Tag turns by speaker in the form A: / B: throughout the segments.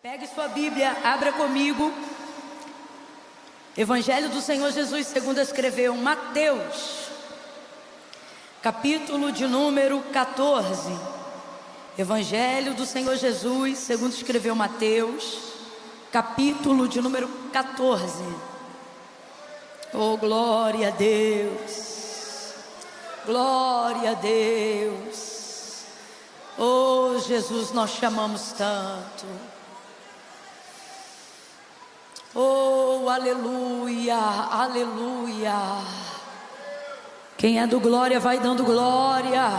A: Pegue sua Bíblia, abra comigo. Evangelho do Senhor Jesus segundo escreveu Mateus, capítulo de número 14. Evangelho do Senhor Jesus segundo escreveu Mateus, capítulo de número 14. Oh, glória a Deus, glória a Deus. Oh, Jesus, nós chamamos tanto. Oh, aleluia, aleluia. Quem é do glória vai dando glória.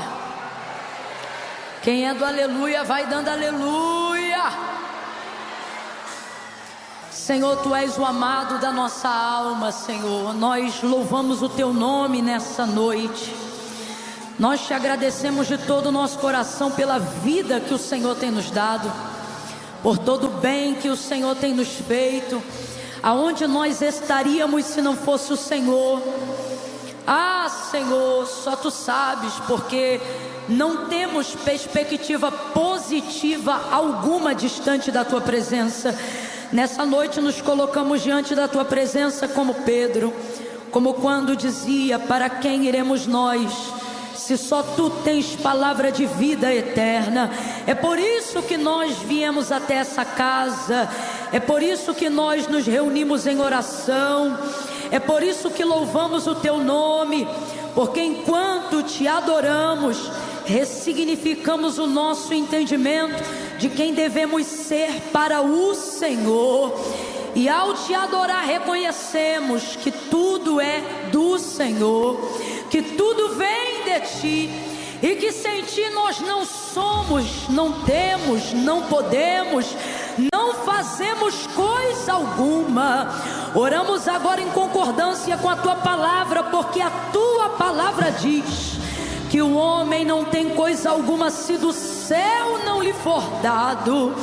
A: Quem é do aleluia vai dando aleluia. Senhor, Tu és o amado da nossa alma, Senhor. Nós louvamos o Teu nome nessa noite. Nós Te agradecemos de todo o nosso coração pela vida que o Senhor tem nos dado, por todo o bem que o Senhor tem nos feito. Aonde nós estaríamos se não fosse o Senhor? Ah, Senhor, só Tu sabes, porque não temos perspectiva positiva alguma distante da Tua presença. Nessa noite nos colocamos diante da Tua presença como Pedro, como quando dizia: para quem iremos nós, se só Tu tens palavra de vida eterna? É por isso que nós viemos até essa casa, é por isso que nós nos reunimos em oração, é por isso que louvamos o Teu nome, porque enquanto Te adoramos, ressignificamos o nosso entendimento de quem devemos ser para o Senhor. E ao Te adorar, reconhecemos que tudo é do Senhor, que tudo vem de Ti, e que sem Ti nós não somos, não temos, não podemos, não fazemos coisa alguma. Oramos agora em concordância com a Tua palavra, porque a Tua palavra diz que o homem não tem coisa alguma se do céu não lhe for dado.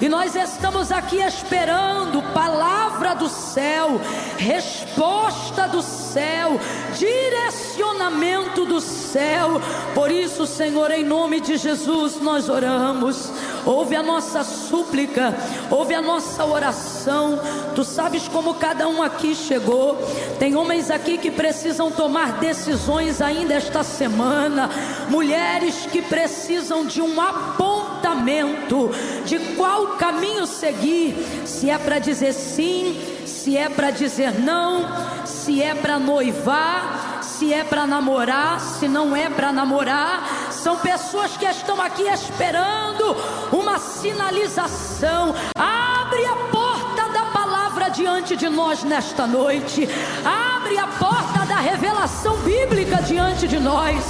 A: E nós estamos aqui esperando palavra do céu, resposta do céu, direcionamento do céu. Por isso, Senhor, em nome de Jesus nós oramos. Ouve a nossa súplica, ouve a nossa oração. Tu sabes como cada um aqui chegou. Tem homens aqui que precisam tomar decisões ainda esta semana, mulheres que precisam de um apontamento de qual caminho seguir, se é para dizer sim, se é para dizer não, se é para noivar, se é para namorar, se não é para namorar. São pessoas que estão aqui esperando uma sinalização. Abre a porta da palavra diante de nós nesta noite. Abre a porta da revelação bíblica diante de nós.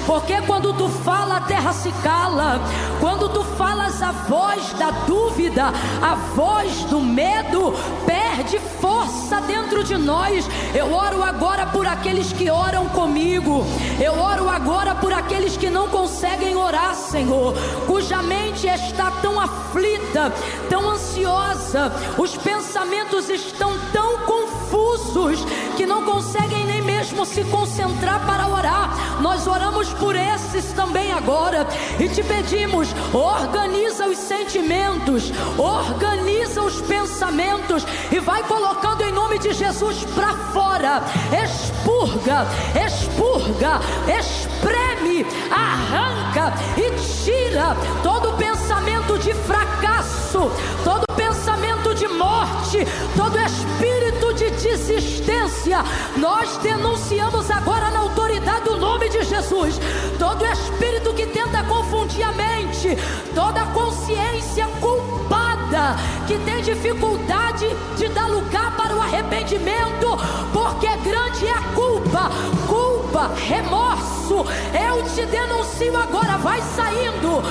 A: Porque quando Tu fala, a terra se cala. Quando Tu falas, a voz da dúvida, a voz do medo perde força dentro de nós. Eu oro agora por aqueles que oram comigo. Eu oro agora por aqueles que não conseguem orar, Senhor, cuja mente está tão aflita, tão ansiosa, os pensamentos estão tão confusos que não conseguem nem mesmo se concentrar para orar. Nós oramos por esses também agora e Te pedimos: organiza os sentimentos, organiza os pensamentos e vai colocando em nome de Jesus para fora. Expurga, expurga, espreme, arranca e tira todo pensamento de fracasso, todo pensamento de morte, todo espírito de desistência. Nós denunciamos agora na autoridade do nome de Jesus todo espírito que tenta confundir a mente, toda consciência culpada que tem dificuldade de dar lugar para o arrependimento, porque grande é a culpa, remorso. Eu te denuncio agora, vai saindo,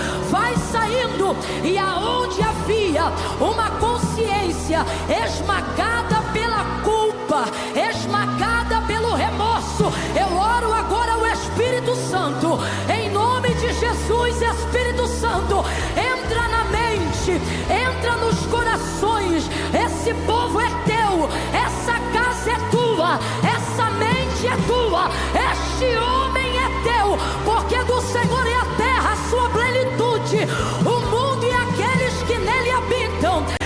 A: e aonde havia uma consciência esmagada pela culpa, esmagada pelo remorso, eu oro agora o Espírito Santo, em nome de Jesus. Espírito Santo, entra na mente, entra nos corações. Esse povo é Teu, essa casa é Tua, essa mente é Tua, este homem é Teu, porque do Senhor é a terra, a sua plenitude, o mundo e aqueles que nele habitam.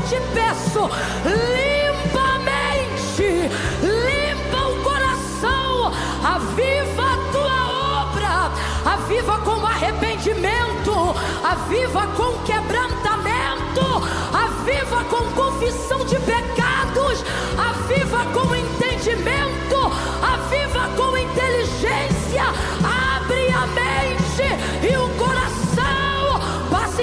A: te peço, limpa a mente, limpa o coração, aviva a tua obra, aviva com arrependimento, aviva com quebrantamento, aviva com confissão de pecados, aviva com entendimento, aviva com inteligência. Abre a mente e o coração, passe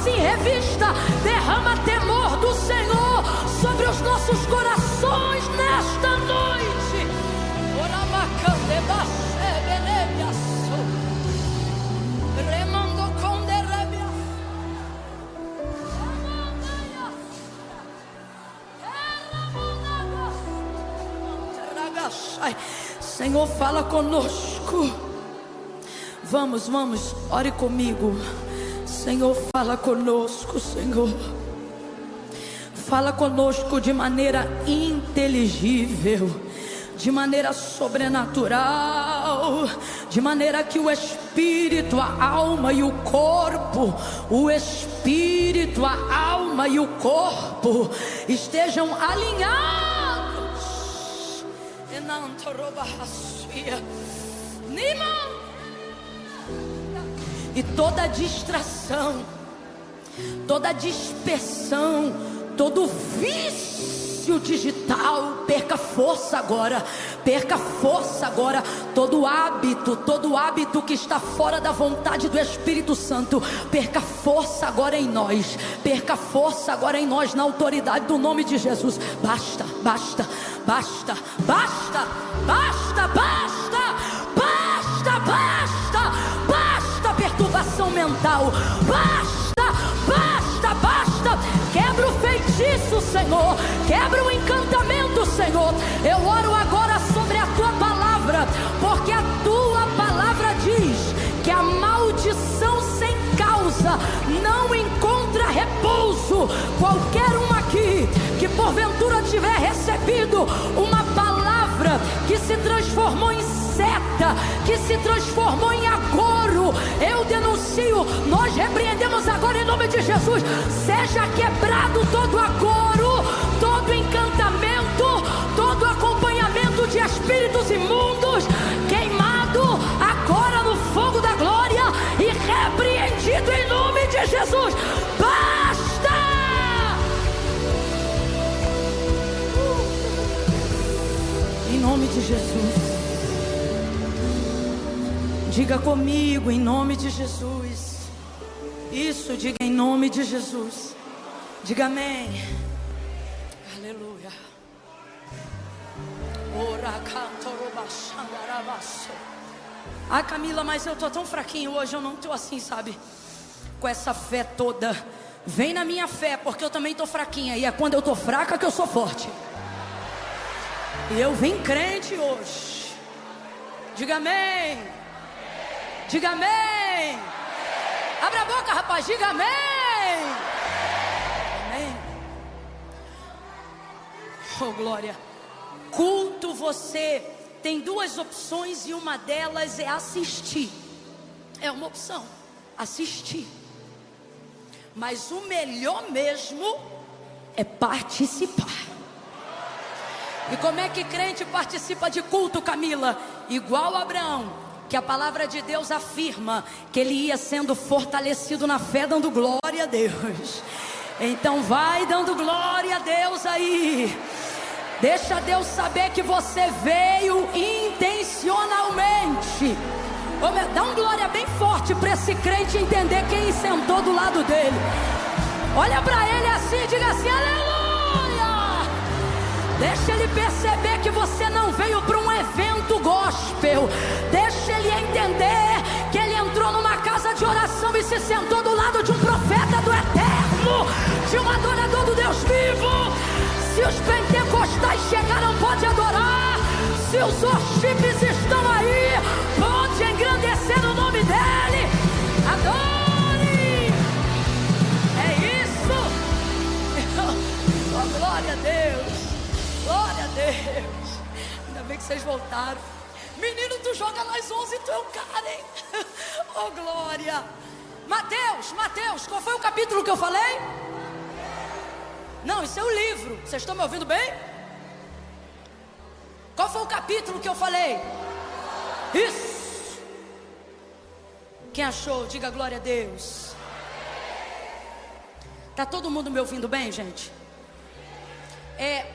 A: em revista, derrama temor do Senhor sobre os nossos corações nesta noite. Senhor, fala conosco. Vamos, ore comigo. Senhor, fala conosco, Senhor. Fala conosco de maneira inteligível, de maneira sobrenatural, de maneira que o espírito, a alma e o corpo, o espírito, a alma e o corpo estejam alinhados. E toda distração, toda dispersão, todo vício digital, perca força agora, todo hábito que está fora da vontade do Espírito Santo, perca força agora em nós, na autoridade do nome de Jesus. Basta perturbação mental, basta, quebra o feitiço, Senhor, quebra o encantamento, Senhor. Eu oro agora sobre a tua palavra, porque a tua palavra diz que a maldição sem causa não encontra repouso. Qualquer um aqui que porventura tiver recebido uma palavra que se transformou em seta, que se transformou em agouro, eu denuncio, nós repreendemos agora em nome de Jesus. Seja quebrado todo agouro, todo encantamento, todo acompanhamento de espíritos imundos, queimado agora no fogo da glória e repreendido em nome de Jesus. Basta! Em nome de Jesus. Diga comigo, em nome de Jesus. Isso, diga em nome de Jesus. Diga amém. Aleluia. Ah, Camila, mas eu tô tão fraquinho hoje, eu não tô assim, sabe? Com essa fé toda. Vem na minha fé, porque eu também tô fraquinha. E é quando eu tô fraca que eu sou forte. E eu vim crente hoje. Diga amém. Diga amém. Abra a boca, rapaz, diga amém. Amém. Oh, glória. Culto, você tem duas opções e uma delas é assistir. É uma opção, assistir. Mas o melhor mesmo é participar. E como é que crente participa de culto, Camila? Igual Abraão, que a palavra de Deus afirma que ele ia sendo fortalecido na fé, dando glória a Deus. Então vai dando glória a Deus aí. Deixa Deus saber que você veio intencionalmente. Dá um glória bem forte para esse crente entender quem sentou do lado dele. Olha para ele assim e diga assim: aleluia. Deixa ele perceber que você não veio para um evento gospel. Deixa ele entender que ele entrou numa casa de oração e se sentou do lado de um profeta do eterno, de um adorador do Deus vivo. Se os pentecostais chegaram, pode adorar. Se os worshipers estão aí, pode engrandecer o nome dele. Adore. É isso. Oh, glória a Deus. Glória a Deus. Ainda bem que vocês voltaram. Menino, tu joga nas 11 e tu é um cara, hein? Oh, glória. Mateus, qual foi o capítulo que eu falei? Não, isso é o livro. Vocês estão me ouvindo bem? Qual foi o capítulo que eu falei? Isso. Quem achou, diga glória a Deus. Tá todo mundo me ouvindo bem, gente?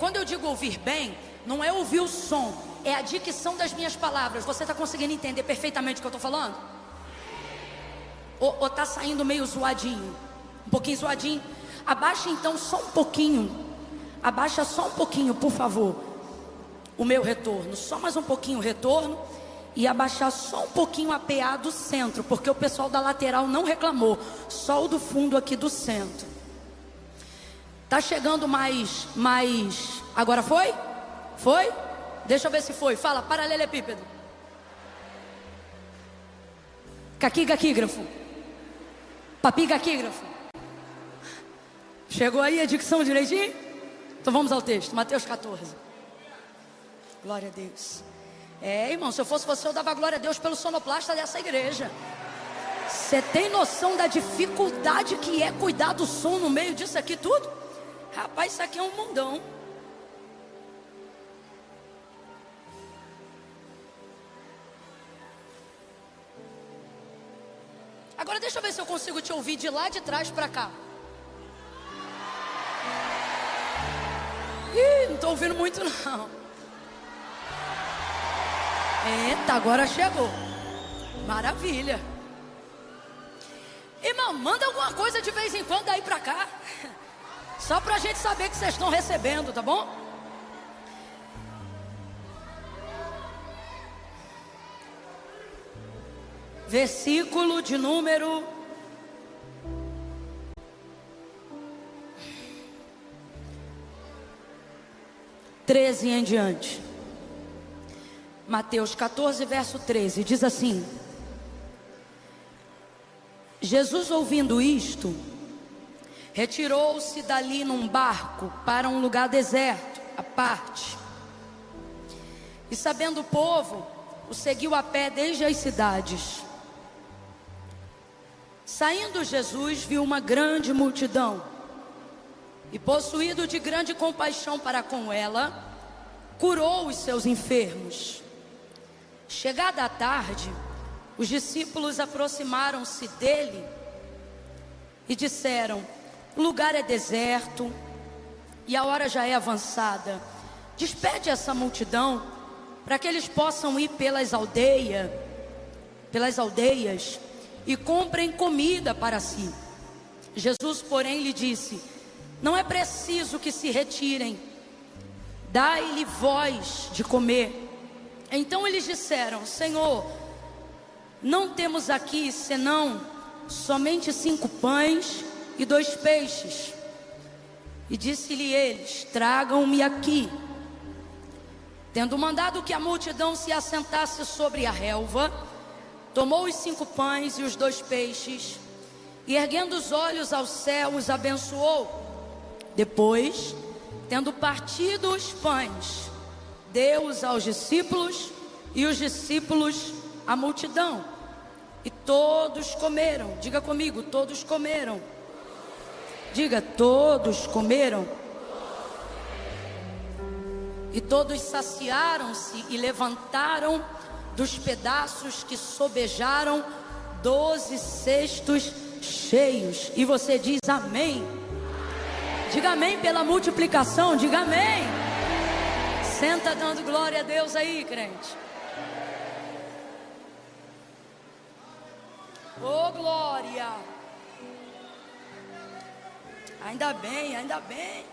A: Quando eu digo ouvir bem, não é ouvir o som, é a dicção das minhas palavras. Você está conseguindo entender perfeitamente o que eu estou falando? Ou tá saindo meio zoadinho? Um pouquinho zoadinho? Abaixa então só um pouquinho. Abaixa só um pouquinho, por favor, o meu retorno. Só mais um pouquinho o retorno. E abaixar só um pouquinho a PA do centro, porque o pessoal da lateral não reclamou. Só o do fundo aqui do centro. Tá chegando mais. Agora foi? Foi? Deixa eu ver se foi. Fala, paralelepípedo. Caquígrafo. Papigaquígrafo. Chegou aí a dicção direitinho? Então vamos ao texto, Mateus 14. Glória a Deus. Irmão, se eu fosse você, eu dava glória a Deus pelo sonoplasta dessa igreja. Você tem noção da dificuldade que é cuidar do som no meio disso aqui tudo? Rapaz, isso aqui é um mundão. Agora deixa eu ver se eu consigo te ouvir de lá de trás pra cá. Não tô ouvindo muito não. Eita, agora chegou. Maravilha. Irmão, manda alguma coisa de vez em quando aí pra cá. Só pra gente saber que vocês estão recebendo, tá bom? Versículo de número 13 em diante. Mateus 14, verso 13, diz assim: Jesus, ouvindo isto, retirou-se dali num barco para um lugar deserto, à parte. E sabendo o povo, o seguiu a pé desde as cidades. Saindo Jesus, viu uma grande multidão, e possuído de grande compaixão para com ela, curou os seus enfermos. Chegada a tarde, os discípulos aproximaram-se dele e disseram: o lugar é deserto e a hora já é avançada. Despede essa multidão para que eles possam ir pelas aldeias e comprem comida para si. Jesus, porém, lhe disse: não é preciso que se retirem, dai-lhe vós de comer. Então eles disseram: Senhor, não temos aqui senão somente 5 pães e 2 peixes. E disse-lhe eles: tragam-me aqui. Tendo mandado que a multidão se assentasse sobre a relva, tomou os 5 pães e os 2 peixes, e erguendo os olhos ao céu, os abençoou. Depois, tendo partido os pães, deu-os aos discípulos, e os discípulos à multidão. E todos comeram. Diga comigo, todos comeram. Diga, todos comeram. E todos saciaram-se e levantaram dos pedaços que sobejaram 12 cestos cheios. E você diz amém. Diga amém pela multiplicação, diga amém. Senta dando glória a Deus aí, crente. Oh, glória. Ainda bem, ainda bem.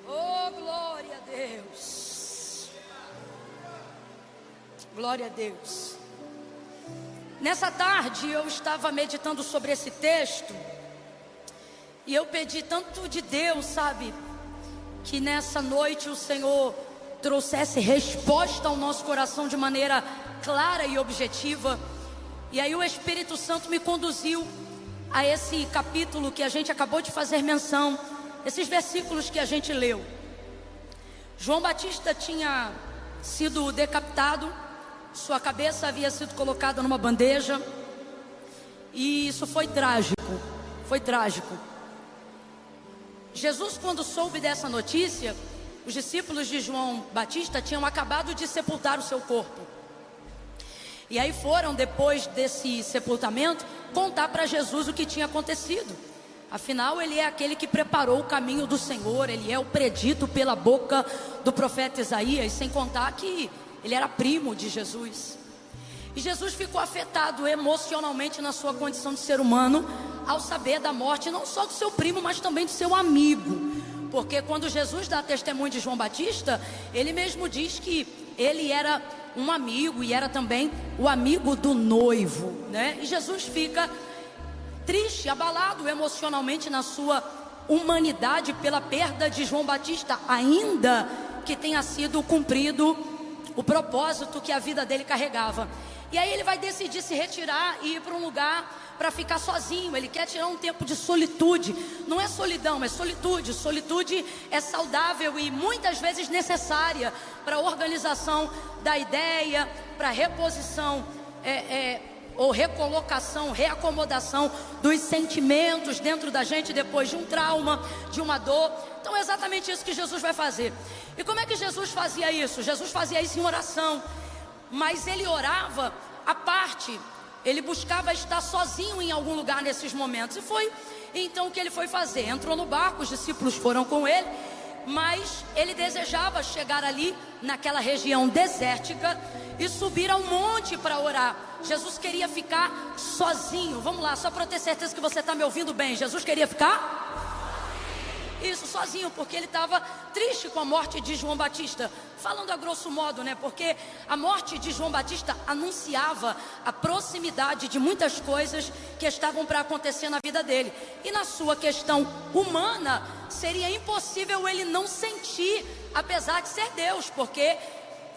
A: Oh, glória a Deus. Glória a Deus. Nessa tarde eu estava meditando sobre esse texto, e eu pedi tanto de Deus, sabe, que nessa noite o Senhor trouxesse resposta ao nosso coração de maneira clara e objetiva. E aí o Espírito Santo me conduziu a esse capítulo que a gente acabou de fazer menção, esses versículos que a gente leu. João Batista tinha sido decapitado, sua cabeça havia sido colocada numa bandeja, e isso foi trágico, foi trágico. Jesus, quando soube dessa notícia, os discípulos de João Batista tinham acabado de sepultar o seu corpo. E aí foram, depois desse sepultamento, contar para Jesus o que tinha acontecido. Afinal, ele é aquele que preparou o caminho do Senhor, ele é o predito pela boca do profeta Isaías, sem contar que ele era primo de Jesus. E Jesus ficou afetado emocionalmente na sua condição de ser humano, ao saber da morte não só do seu primo, mas também do seu amigo. Porque quando Jesus dá testemunho de João Batista, ele mesmo diz que ele era um amigo e era também o amigo do noivo, né? E Jesus fica triste, abalado emocionalmente na sua humanidade pela perda de João Batista, ainda que tenha sido cumprido o propósito que a vida dele carregava. E aí ele vai decidir se retirar e ir para um lugar para ficar sozinho. Ele quer tirar um tempo de solitude. Não é solidão, é solitude. Solitude é saudável e muitas vezes necessária para a organização da ideia, para a reposição ou recolocação, reacomodação dos sentimentos dentro da gente depois de um trauma, de uma dor. Então é exatamente isso que Jesus vai fazer. E como é que Jesus fazia isso? Jesus fazia isso em oração, mas ele orava à parte. Ele buscava estar sozinho em algum lugar nesses momentos. E foi então o que ele foi fazer. Entrou no barco, os discípulos foram com ele, mas ele desejava chegar ali naquela região desértica e subir ao monte para orar. Jesus queria ficar sozinho. Vamos lá, só para eu ter certeza que você está me ouvindo bem. Jesus queria ficar isso, sozinho, porque ele estava triste com a morte de João Batista. Falando a grosso modo, né? Porque a morte de João Batista anunciava a proximidade de muitas coisas que estavam para acontecer na vida dele. E na sua questão humana, seria impossível ele não sentir, apesar de ser Deus, porque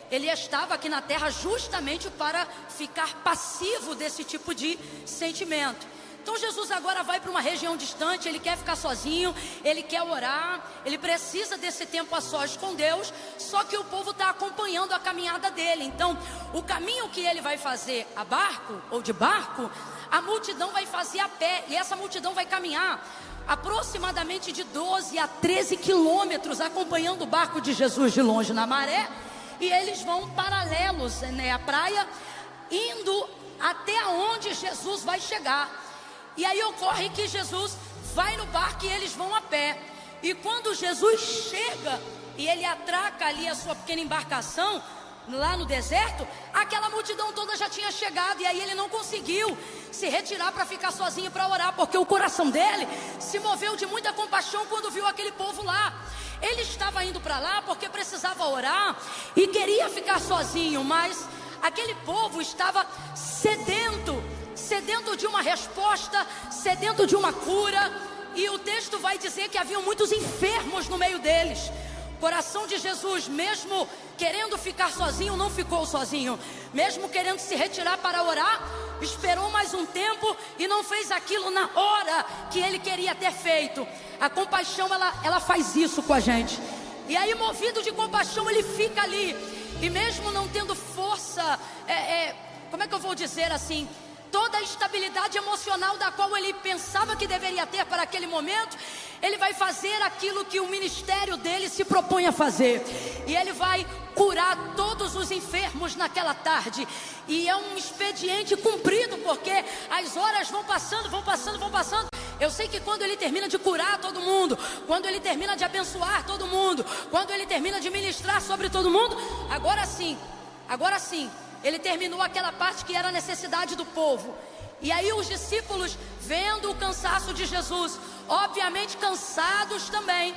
A: ele estava aqui na terra justamente para ficar passivo desse tipo de sentimento. Então Jesus agora vai para uma região distante, ele quer ficar sozinho, ele quer orar, ele precisa desse tempo a sós com Deus, só que o povo está acompanhando a caminhada dele. Então o caminho que ele vai fazer a barco ou de barco, a multidão vai fazer a pé, e essa multidão vai caminhar aproximadamente de 12 a 13 quilômetros, acompanhando o barco de Jesus de longe na maré, e eles vão paralelos, né, à praia, indo até onde Jesus vai chegar. E aí ocorre que Jesus vai no barco e eles vão a pé. E quando Jesus chega e ele atraca ali a sua pequena embarcação lá no deserto, aquela multidão toda já tinha chegado. E aí ele não conseguiu se retirar para ficar sozinho para orar, porque o coração dele se moveu de muita compaixão quando viu aquele povo lá. Ele estava indo para lá porque precisava orar e queria ficar sozinho, mas aquele povo estava sedento de uma resposta, sedento de uma cura. E o texto vai dizer que haviam muitos enfermos no meio deles. O coração de Jesus, mesmo querendo ficar sozinho, não ficou sozinho. Mesmo querendo se retirar para orar, esperou mais um tempo e não fez aquilo na hora que ele queria ter feito. A compaixão, ela faz isso com a gente. E aí, movido de compaixão, ele fica ali. E mesmo não tendo força, como é que eu vou dizer assim, toda a estabilidade emocional da qual ele pensava que deveria ter para aquele momento, ele vai fazer aquilo que o ministério dele se propõe a fazer. E ele vai curar todos os enfermos naquela tarde. E é um expediente cumprido, porque as horas vão passando. Eu sei que quando ele termina de curar todo mundo, quando ele termina de abençoar todo mundo, quando ele termina de ministrar sobre todo mundo, agora sim, ele terminou aquela parte que era a necessidade do povo. E aí os discípulos, vendo o cansaço de Jesus, obviamente cansados também,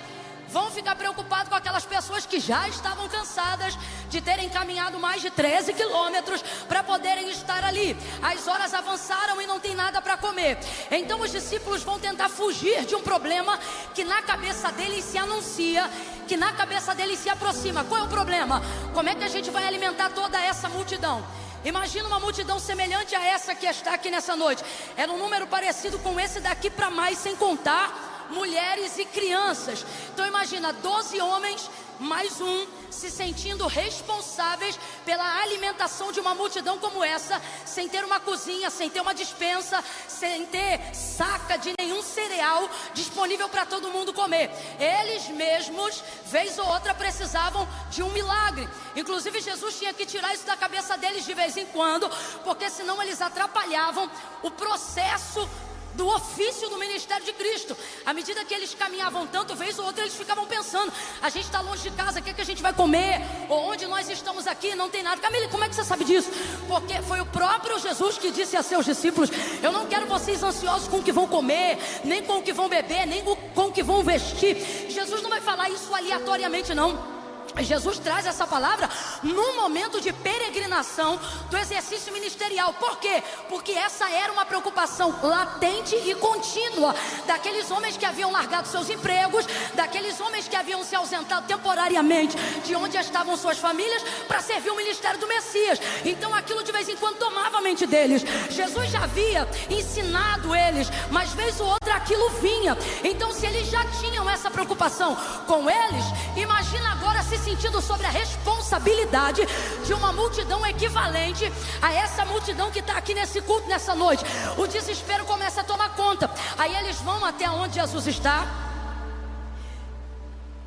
A: vão ficar preocupados com aquelas pessoas que já estavam cansadas de terem caminhado mais de 13 quilômetros para poderem estar ali. As horas avançaram e não tem nada para comer. Então os discípulos vão tentar fugir de um problema que na cabeça deles se anuncia, que na cabeça deles se aproxima. Qual é o problema? Como é que a gente vai alimentar toda essa multidão? Imagina uma multidão semelhante a essa que está aqui nessa noite. Era um número parecido com esse daqui para mais, sem contar mulheres e crianças. Então imagina 12 homens mais um, se sentindo responsáveis pela alimentação de uma multidão como essa, sem ter uma cozinha, sem ter uma despensa, sem ter saca de nenhum cereal disponível para todo mundo comer. Eles mesmos, vez ou outra, precisavam de um milagre. Inclusive Jesus tinha que tirar isso da cabeça deles de vez em quando, porque senão eles atrapalhavam o processo do ofício do ministério de Cristo. À medida que eles caminhavam tanto, vez ou outra eles ficavam pensando: a gente está longe de casa, o que é que a gente vai comer? Ou onde nós estamos aqui, não tem nada. Camille, como é que você sabe disso? Porque foi o próprio Jesus que disse a seus discípulos: eu não quero vocês ansiosos com o que vão comer, nem com o que vão beber, nem com o que vão vestir. Jesus não vai falar isso aleatoriamente, não. Jesus traz essa palavra num momento de peregrinação do exercício ministerial. Por quê? Porque essa era uma preocupação latente e contínua daqueles homens que haviam largado seus empregos, daqueles homens que haviam se ausentado temporariamente de onde estavam suas famílias para servir o ministério do Messias. Então aquilo de vez em quando tomava a mente deles. Jesus já havia ensinado eles, mas vez ou outra aquilo vinha. Então, se eles já tinham essa preocupação com eles, imagina agora se sentindo sobre a responsabilidade de uma multidão equivalente a essa multidão que está aqui nesse culto nessa noite. O desespero começa a tomar conta. Aí eles vão até onde Jesus está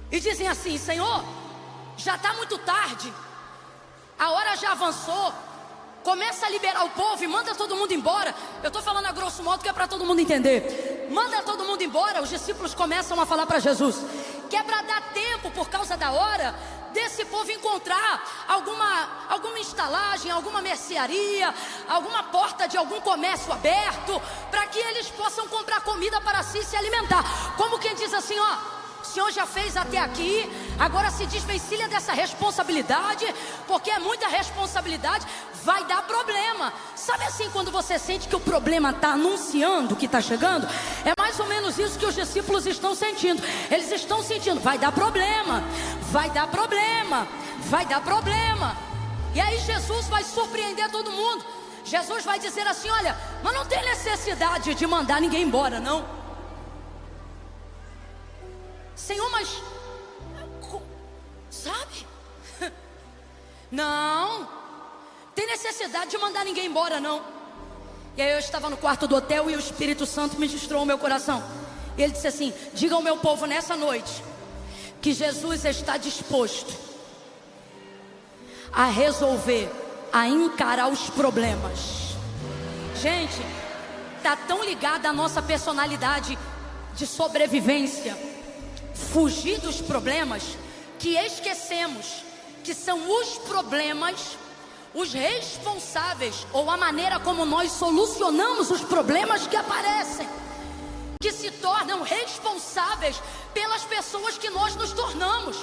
A: e dizem assim: Senhor, já está muito tarde, a hora já avançou, começa a liberar o povo e manda todo mundo embora. Eu estou falando a grosso modo que é para todo mundo entender. Manda todo mundo embora. Os discípulos começam a falar para Jesus que é para dar tempo, por causa da hora, desse povo encontrar alguma estalagem, alguma mercearia, alguma porta de algum comércio aberto, para que eles possam comprar comida para si e se alimentar. Como quem diz assim: ó, o Senhor já fez até aqui, agora se desvencilha dessa responsabilidade, porque é muita responsabilidade, vai dar problema. Sabe assim, quando você sente que o problema está anunciando que está chegando? É mais ou menos isso que os discípulos estão sentindo. Eles estão sentindo: vai dar problema, vai dar problema, vai dar problema. E aí Jesus vai surpreender todo mundo. Jesus vai dizer assim: olha, mas não tem necessidade de mandar ninguém embora, não. Senhor, mas sabe? Não tem necessidade de mandar ninguém embora, não. E aí eu estava no quarto do hotel e o Espírito Santo ministrou o meu coração. E ele disse assim: diga ao meu povo nessa noite que Jesus está disposto a resolver, a encarar os problemas. Gente, está tão ligada à nossa personalidade de sobrevivência, fugir dos problemas, que esquecemos que são os problemas os responsáveis, ou a maneira como nós solucionamos os problemas que aparecem, que se tornam responsáveis pelas pessoas que nós nos tornamos.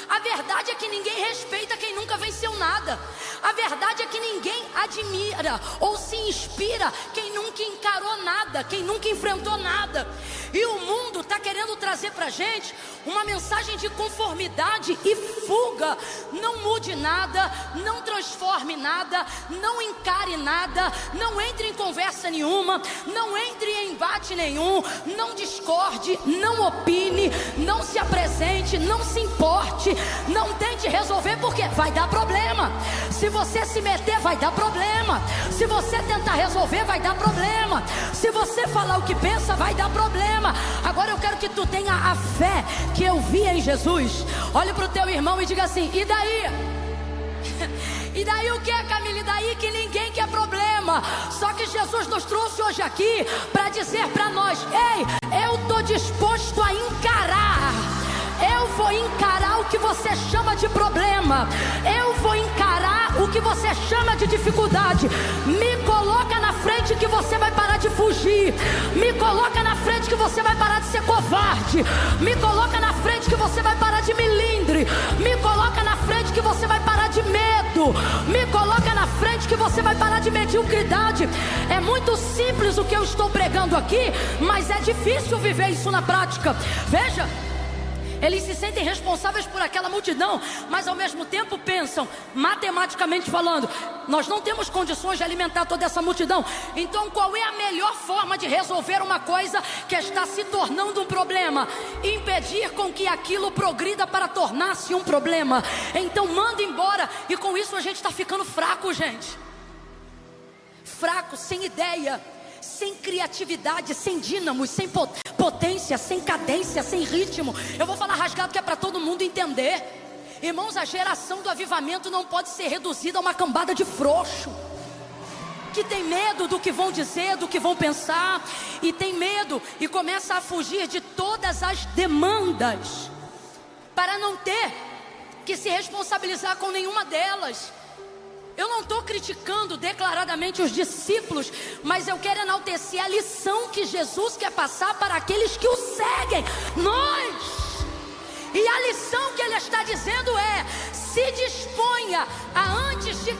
A: A verdade é que ninguém respeita quem nunca venceu nada. A verdade é que ninguém admira ou se inspira quem nunca encarou nada, quem nunca enfrentou nada. E o mundo está querendo trazer para a gente uma mensagem de conformidade e fuga. Não mude nada, não transforme nada, não encare nada, não entre em conversa nenhuma, não entre em embate nenhum, não discorde, não opine, não se apresente, não se importe, não tente resolver, porque vai dar problema. Se você se meter, vai dar problema. Se você tentar resolver, vai dar problema. Se você falar o que pensa, vai dar problema. Agora eu quero que tu tenha a fé que eu vi em Jesus. Olhe para o teu irmão e diga assim: e daí? E daí o que, Camille? E daí que ninguém quer problema. Só que Jesus nos trouxe hoje aqui para dizer para nós: ei, eu estou disposto a encarar. Eu vou encarar o que você chama de problema. Eu vou encarar o que você chama de dificuldade. Me coloca na frente que você vai parar de fugir. Me coloca na frente que você vai parar de ser covarde. Me coloca na frente que você vai parar de milindre. Me coloca na frente que você vai parar de medo. Me coloca na frente que você vai parar de mediocridade. É muito simples o que eu estou pregando aqui, mas é difícil viver isso na prática. Veja, Eles se sentem responsáveis por aquela multidão, mas ao mesmo tempo pensam, matematicamente falando, nós não temos condições de alimentar toda essa multidão. Então qual é a melhor forma de resolver uma coisa que está se tornando um problema? Impedir com que aquilo progrida para tornar-se um problema. Então manda embora. E com isso a gente está ficando fraco, gente. Fraco, sem ideia, sem criatividade, sem dínamos, sem potência, sem cadência, sem ritmo. Eu vou falar rasgado que é para todo mundo entender. Irmãos, a geração do avivamento não pode ser reduzida a uma cambada de frouxo, que tem medo do que vão dizer, do que vão pensar, e tem medo e começa a fugir de todas as demandas, para não ter que se responsabilizar com nenhuma delas. Eu não estou criticando declaradamente os discípulos, mas eu quero enaltecer a lição que Jesus quer passar para aqueles que o seguem, nós. E a lição que ele está dizendo é: se disponha a antes de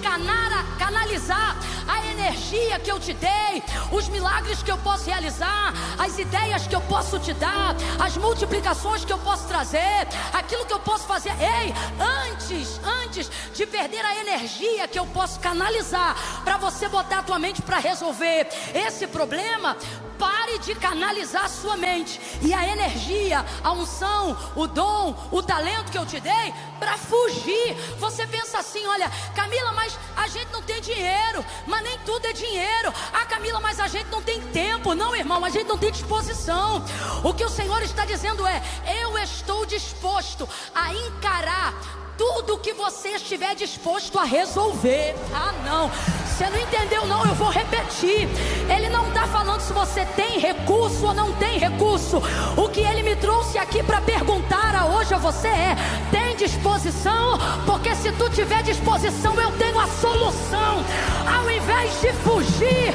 A: canalizar a energia que eu te dei, os milagres que eu posso realizar, as ideias que eu posso te dar, as multiplicações que eu posso trazer, aquilo que eu posso fazer. Ei, antes de perder a energia que eu posso canalizar para você botar a tua mente para resolver esse problema, pare de canalizar a sua mente e a energia, a unção, o dom, o talento que eu te dei para fugir. Você pensa assim: olha, Camila, mas a gente não tem dinheiro. Mas nem tudo é dinheiro. Ah, Camila, mas a gente não tem tempo. Não, irmão, a gente não tem disposição. O que o Senhor está dizendo é: eu estou disposto a encarar tudo que você estiver disposto a resolver. Ah, não, você não entendeu não, eu vou repetir. Ele não está falando se você tem recurso ou não tem recurso. O que ele me trouxe aqui para perguntar hoje a você é: tem disposição? Porque se tu tiver disposição, eu tenho a solução. Ao invés de fugir,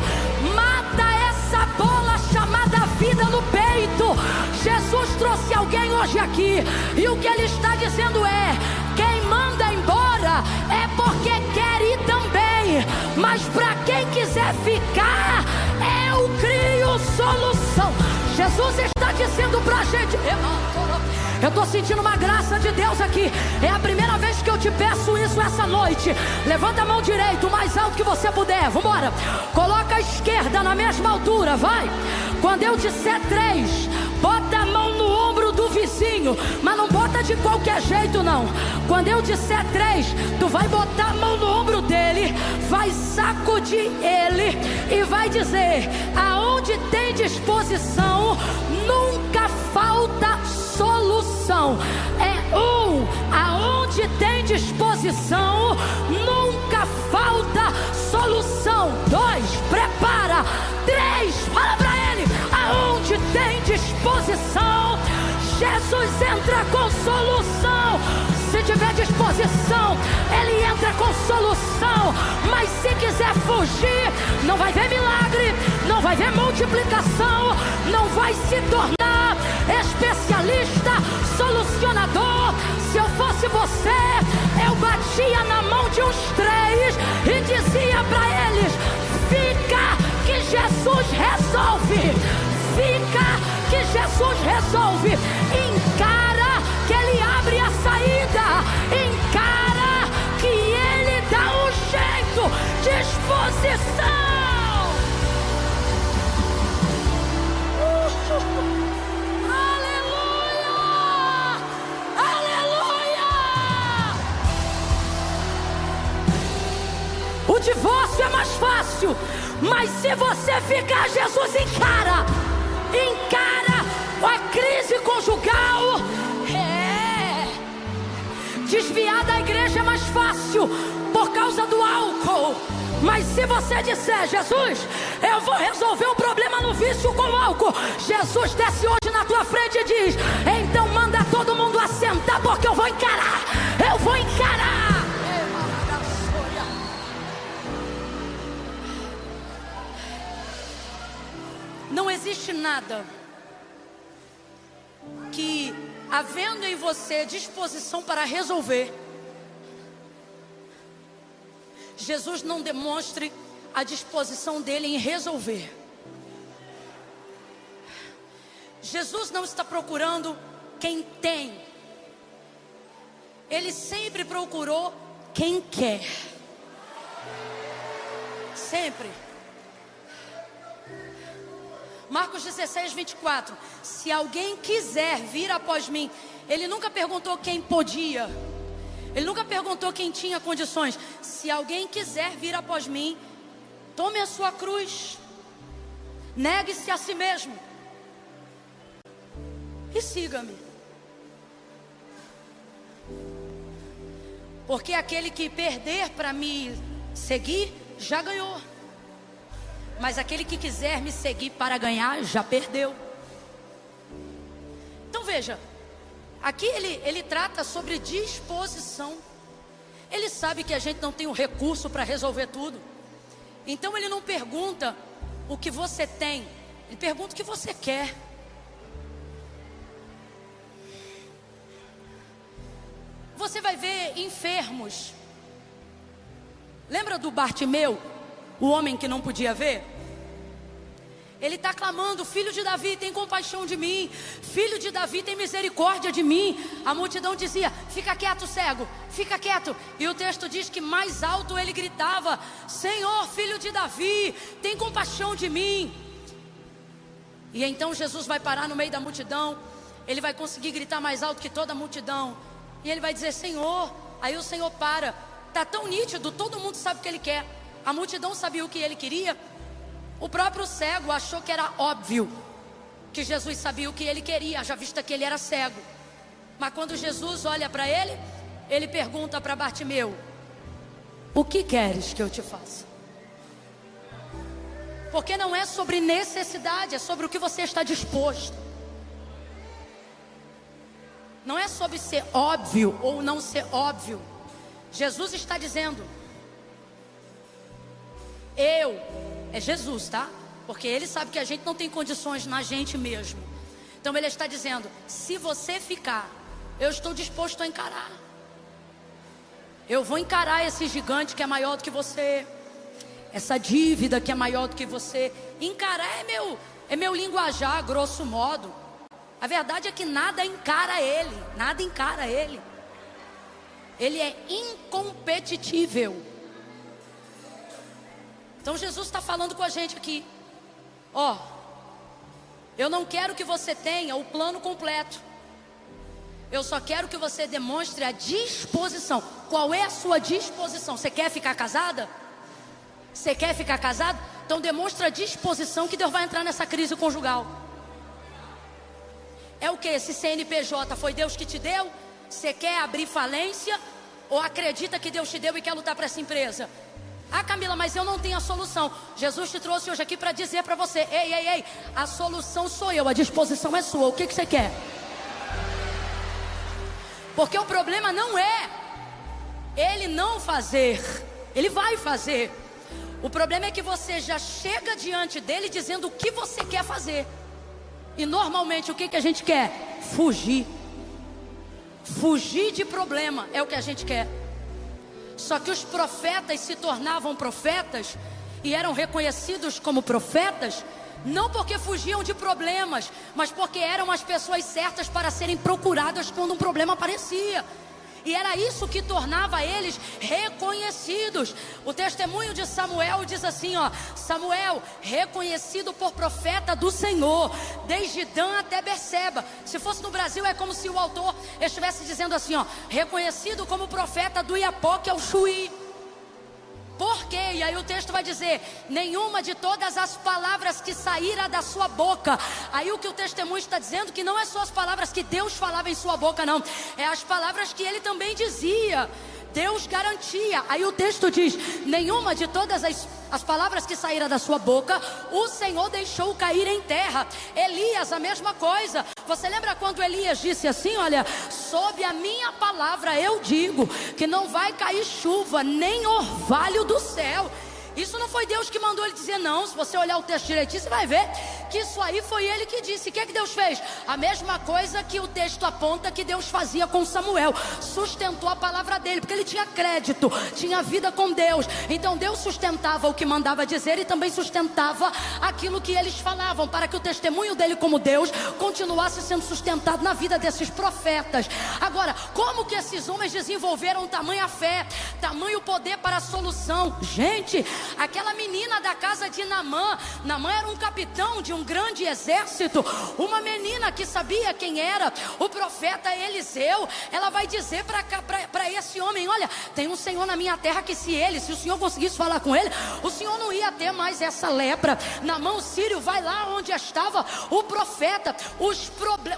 A: mata essa bola chamada vida no peito. Jesus trouxe alguém hoje aqui, e o que ele está dizendo é: quem manda embora é porque quer ir também, mas para quem quiser ficar, eu crio solução. Jesus está dizendo para a gente: eu estou sentindo uma graça de Deus aqui. É a primeira vez que eu te peço isso essa noite. Levanta a mão direita o mais alto que você puder. Vamos embora. Coloca a esquerda na mesma altura, vai. Quando eu disser 3, bota a mão no ombro do vizinho, mas não bota de qualquer jeito não. Quando eu disser 3, tu vai botar a mão no ombro dele, vai sacudir ele e vai dizer: aonde tem disposição, nunca falta solução. Aonde tem disposição, nunca falta solução. 2, prepara. 3, fala pra ele: aonde tem disposição, Jesus entra com solução. Se tiver disposição, ele entra com solução. Mas se quiser fugir, não vai ver milagre, não vai ver multiplicação, não vai se tornar especialista, solucionador. Se eu fosse você, eu batia na mão de uns 3 e dizia para eles: fica que Jesus resolve. Fica que Jesus resolve. Encara que ele abre a saída. Encara que ele dá um jeito. Disposição. Aleluia! Aleluia! O divórcio é mais fácil, mas se você ficar, Jesus encara a crise conjugal. Desviar da igreja é mais fácil por causa do álcool. Mas se você disser: Jesus, eu vou resolver o problema no vício com o álcool, Jesus desce hoje na tua frente e diz: então manda todo mundo assentar, porque eu vou encarar. Eu vou encarar. Não existe nada que, havendo em você disposição para resolver, Jesus não demonstre a disposição dele em resolver. Jesus não está procurando quem tem Ele sempre procurou quem quer. Sempre. Marcos 16, 24. Se alguém quiser vir após mim. Ele nunca perguntou quem podia. Ele nunca perguntou quem tinha condições. Se alguém quiser vir após mim, tome a sua cruz. Negue-se a si mesmo. E siga-me. Porque aquele que perder para me seguir, já ganhou. Mas aquele que quiser me seguir para ganhar, já perdeu. Então veja, aqui ele trata sobre disposição. Ele sabe que a gente não tem um recurso para resolver tudo. Então ele não pergunta o que você tem, ele pergunta o que você quer. Você vai ver enfermos. Lembra do Bartimeu, o homem que não podia ver? Ele está clamando: filho de Davi, tem compaixão de mim. Filho de Davi, tem misericórdia de mim. A multidão dizia: fica quieto, cego, fica quieto. E o texto diz que mais alto ele gritava: Senhor, filho de Davi, tem compaixão de mim. E então Jesus vai parar no meio da multidão. Ele vai conseguir gritar mais alto que toda a multidão. E ele vai dizer: Senhor. Aí o Senhor para. Está tão nítido, todo mundo sabe o que ele quer. A multidão sabia o que ele queria. O próprio cego achou que era óbvio que Jesus sabia o que ele queria, já visto que ele era cego. Mas quando Jesus olha para ele, ele pergunta para Bartimeu: o que queres que eu te faça? Porque não é sobre necessidade, é sobre o que você está disposto. Não é sobre ser óbvio ou não ser óbvio. Jesus está dizendo: é Jesus, tá? Porque ele sabe que a gente não tem condições na gente mesmo. Então ele está dizendo: se você ficar, eu estou disposto a encarar. Eu vou encarar esse gigante que é maior do que você, essa dívida que é maior do que você. Encarar é meu linguajar, grosso modo. A verdade é que nada encara ele. Nada encara ele. Ele é incompetitível. Então Jesus está falando com a gente aqui: ó, eu não quero que você tenha o plano completo. Eu só quero que você demonstre a disposição. Qual é a sua disposição? Você quer ficar casada? Você quer ficar casado? Então demonstra a disposição que Deus vai entrar nessa crise conjugal. É o que? Esse CNPJ foi Deus que te deu? Você quer abrir falência? Ou acredita que Deus te deu e quer lutar para essa empresa? Ah, Camila, mas eu não tenho a solução. Jesus te trouxe hoje aqui para dizer para você: ei, a solução sou eu, a disposição é sua. O que você quer? Porque o problema não é ele não fazer, ele vai fazer. O problema é que você já chega diante dele dizendo o que você quer fazer. E normalmente o que a gente quer? Fugir. Fugir de problema é o que a gente quer. Só que os profetas se tornavam profetas e eram reconhecidos como profetas, não porque fugiam de problemas, mas porque eram as pessoas certas para serem procuradas quando um problema aparecia. E era isso que tornava eles reconhecidos. O testemunho de Samuel diz assim, ó: Samuel, reconhecido por profeta do Senhor, desde Dan até Berseba. Se fosse no Brasil, é como se o autor estivesse dizendo assim, ó: reconhecido como profeta do Iapoque ao Chuí. Por quê? E aí o texto vai dizer: nenhuma de todas as palavras que saíram da sua boca. Aí o que o testemunho está dizendo, que não é só as palavras que Deus falava em sua boca, não. É as palavras que ele também dizia. Deus garantia. Aí o texto diz: nenhuma de todas as palavras que saíram da sua boca, o Senhor deixou cair em terra. Elias, a mesma coisa. Você lembra quando Elias disse assim, olha: sob a minha palavra eu digo que não vai cair chuva, nem orvalho do céu. Isso não foi Deus que mandou ele dizer, não. Se você olhar o texto direitinho, você vai ver que isso aí foi ele que disse. O que é que Deus fez? A mesma coisa que o texto aponta que Deus fazia com Samuel. Sustentou a palavra dele, porque ele tinha crédito, tinha vida com Deus. Então Deus sustentava o que mandava dizer e também sustentava aquilo que eles falavam, para que o testemunho dele como Deus continuasse sendo sustentado na vida desses profetas. Agora, como que esses homens desenvolveram tamanha fé, tamanho poder para a solução? Gente, aquela menina da casa de Naamã era um capitão de um grande exército. Uma menina que sabia quem era o profeta Eliseu, ela vai dizer para esse homem: olha, tem um senhor na minha terra que se o senhor conseguisse falar com ele, o senhor não ia ter mais essa lepra. Naamã, o sírio, vai lá onde estava o profeta.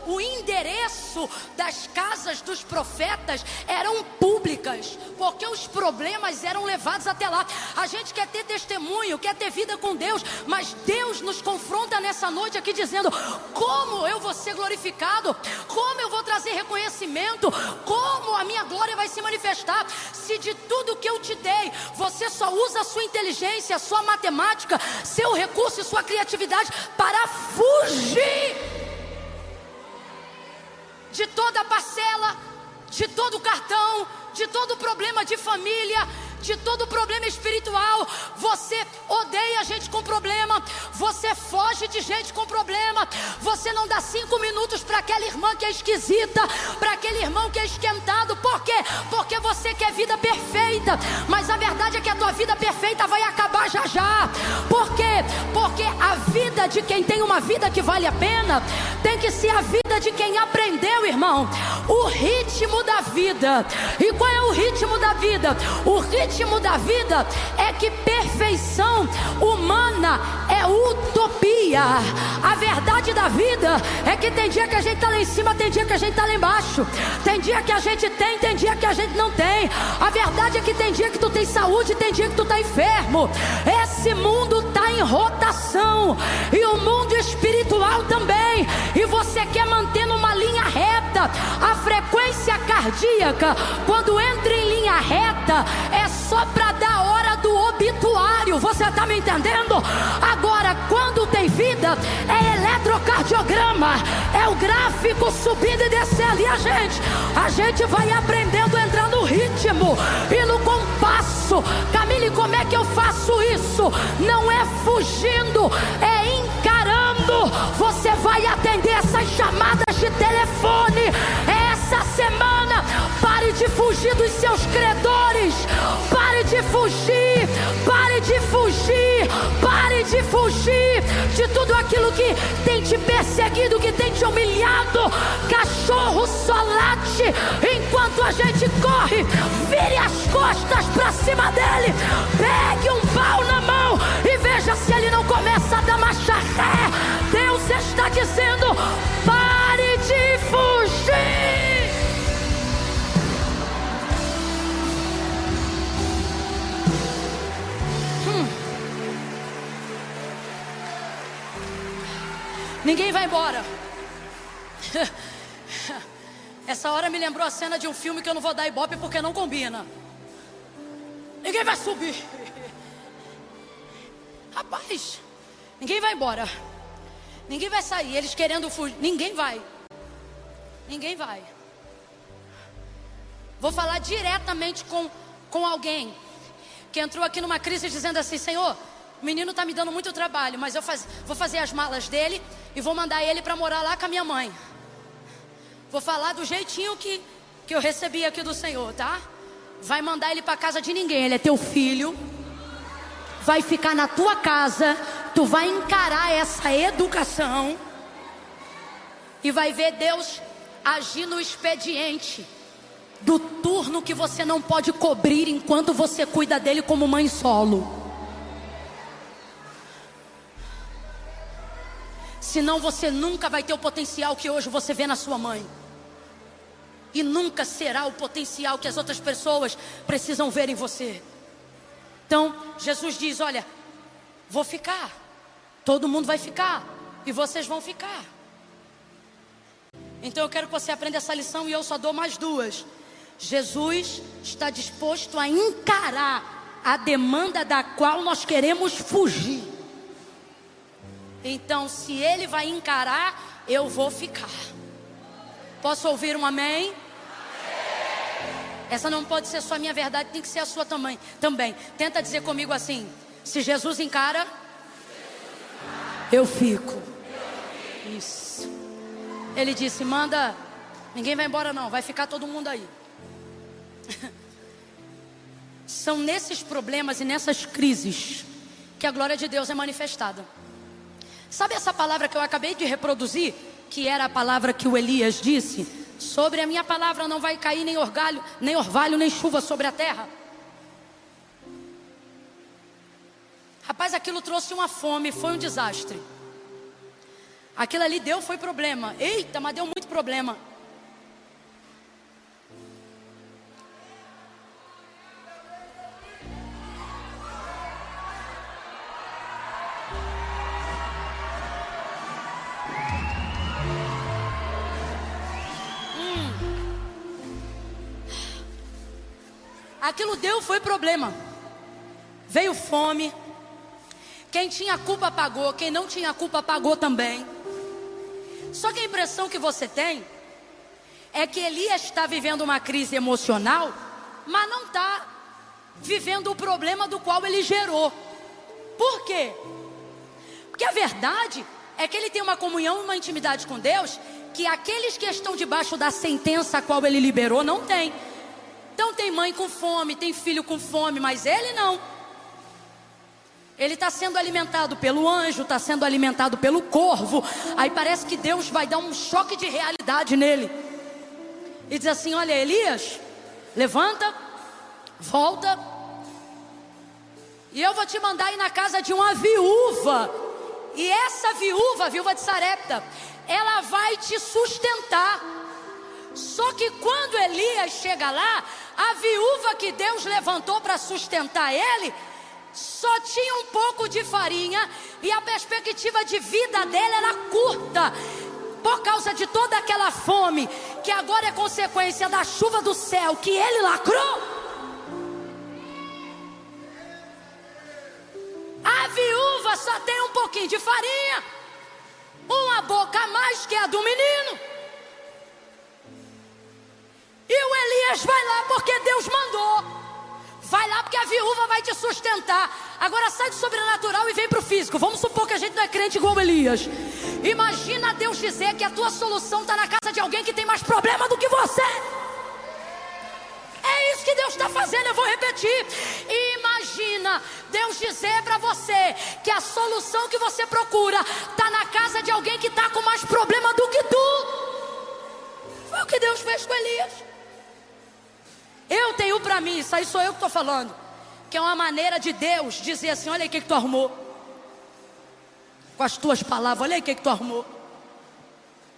A: O endereço das casas dos profetas eram públicas, porque os problemas eram levados até lá. A gente quer ter testemunho, quer ter vida com Deus, mas Deus nos confronta nessa noite aqui dizendo: como eu vou ser glorificado? Como eu vou trazer reconhecimento? Como a minha glória vai se manifestar? Se de tudo que eu te dei, você só usa a sua inteligência, a sua matemática, seu recurso e sua criatividade para fugir de toda a parcela, de todo o cartão, de todo o problema de família, de todo o problema espiritual. Você odeia gente com problema, você foge de gente com problema, você não dá 5 minutos para aquela irmã que é esquisita, para aquele irmão que é esquentado. Por quê? Porque você quer vida perfeita, mas a verdade é que a tua vida perfeita vai acabar já já. Por quê? Porque a vida de quem tem uma vida que vale a pena tem que ser a vida de quem aprendeu, irmão, o ritmo da vida. E qual é o ritmo da vida? O ritmo da vida é que perfeição humana é utopia. A verdade da vida é que tem dia que a gente está lá em cima, tem dia que a gente está lá embaixo, tem dia que a gente tem dia que a gente não tem. A verdade é que tem dia que tu tem saúde, tem dia que tu está enfermo. Esse mundo está em rotação, e o mundo espiritual também, e você quer manter numa linha reta. A frequência cardíaca, quando entra em linha reta, é só para dar hora do obituário. Você está me entendendo? Agora, quando tem vida, é eletrocardiograma, é o gráfico subindo e descendo. E a gente vai aprendendo a entrar no ritmo e no compasso. Camille, como é que eu faço isso? Não é fugindo, é encarando. Você vai atender essas chamadas de telefone essa semana. Pare de fugir dos seus credores, pare de fugir, pare de fugir, pare de fugir de tudo aquilo que tem te perseguido, que tem te humilhado. Cachorro só late enquanto a gente corre. Vire as costas para cima dele, pegue um pau na mão e veja se ele não começa a dar marcha ré. Deus está dizendo: pare de fugir. Ninguém vai embora. Essa hora me lembrou a cena de um filme que eu não vou dar ibope porque não combina. Ninguém vai subir. Rapaz, ninguém vai embora. Ninguém vai sair. Eles querendo fugir. Ninguém vai. Ninguém vai. Vou falar diretamente com alguém que entrou aqui numa crise dizendo assim: Senhor, o menino está me dando muito trabalho, mas eu vou fazer as malas dele e vou mandar ele para morar lá com a minha mãe. Vou falar do jeitinho que eu recebi aqui do Senhor, tá? Vai mandar ele para casa de ninguém. Ele é teu filho, vai ficar na tua casa. Tu vai encarar essa educação e vai ver Deus agir no expediente do turno que você não pode cobrir enquanto você cuida dele como mãe solo. Senão você nunca vai ter o potencial que hoje você vê na sua mãe. E nunca será o potencial que as outras pessoas precisam ver em você. Então, Jesus diz: olha, vou ficar. Todo mundo vai ficar. E vocês vão ficar. Então eu quero que você aprenda essa lição, e eu só dou mais 2. Jesus está disposto a encarar a demanda da qual nós queremos fugir. Então, se ele vai encarar, eu vou ficar. Posso ouvir um amém? Essa não pode ser só a minha verdade, tem que ser a sua também. Tenta dizer comigo assim: se Jesus encara, eu fico. Isso. Ele disse: manda, ninguém vai embora não, vai ficar todo mundo aí. São nesses problemas e nessas crises que a glória de Deus é manifestada. Sabe essa palavra que eu acabei de reproduzir, que era a palavra que o Elias disse: sobre a minha palavra não vai cair nem orvalho, nem chuva sobre a terra. Rapaz, aquilo trouxe uma fome, foi um desastre. Aquilo ali foi problema. Eita, mas deu muito problema. Aquilo foi problema. Veio fome. Quem tinha culpa pagou, quem não tinha culpa pagou também. Só que a impressão que você tem é que Elias está vivendo uma crise emocional, mas não está vivendo o problema do qual ele gerou. Por quê? Porque a verdade é que ele tem uma comunhão, uma intimidade com Deus, que aqueles que estão debaixo da sentença a qual ele liberou não tem. Então tem mãe com fome, tem filho com fome, mas ele não. Ele está sendo alimentado pelo anjo, está sendo alimentado pelo corvo. Aí parece que Deus vai dar um choque de realidade nele. E diz assim: olha, Elias, levanta, volta, e eu vou te mandar ir na casa de uma viúva. E essa viúva, a viúva de Sarepta, ela vai te sustentar. Só que quando Elias chega lá, a viúva que Deus levantou para sustentar ele, só tinha um pouco de farinha, e a perspectiva de vida dela era curta, por causa de toda aquela fome, que agora é consequência da chuva do céu que ele lacrou. A viúva só tem um pouquinho de farinha, uma boca a mais que a do menino. E o Elias vai lá porque Deus mandou. Vai lá porque a viúva vai te sustentar. Agora sai do sobrenatural e vem para o físico. Vamos supor que a gente não é crente igual Elias. Imagina Deus dizer que a tua solução está na casa de alguém que tem mais problema do que você. É isso que Deus está fazendo, eu vou repetir. Imagina Deus dizer para você que a solução que você procura está na casa de alguém que está com mais problema do que tu. Foi o que Deus fez com Elias. Eu tenho para mim, isso aí sou eu que estou falando, que é uma maneira de Deus dizer assim: olha aí o que tu arrumou. Com as tuas palavras, olha aí o que tu arrumou.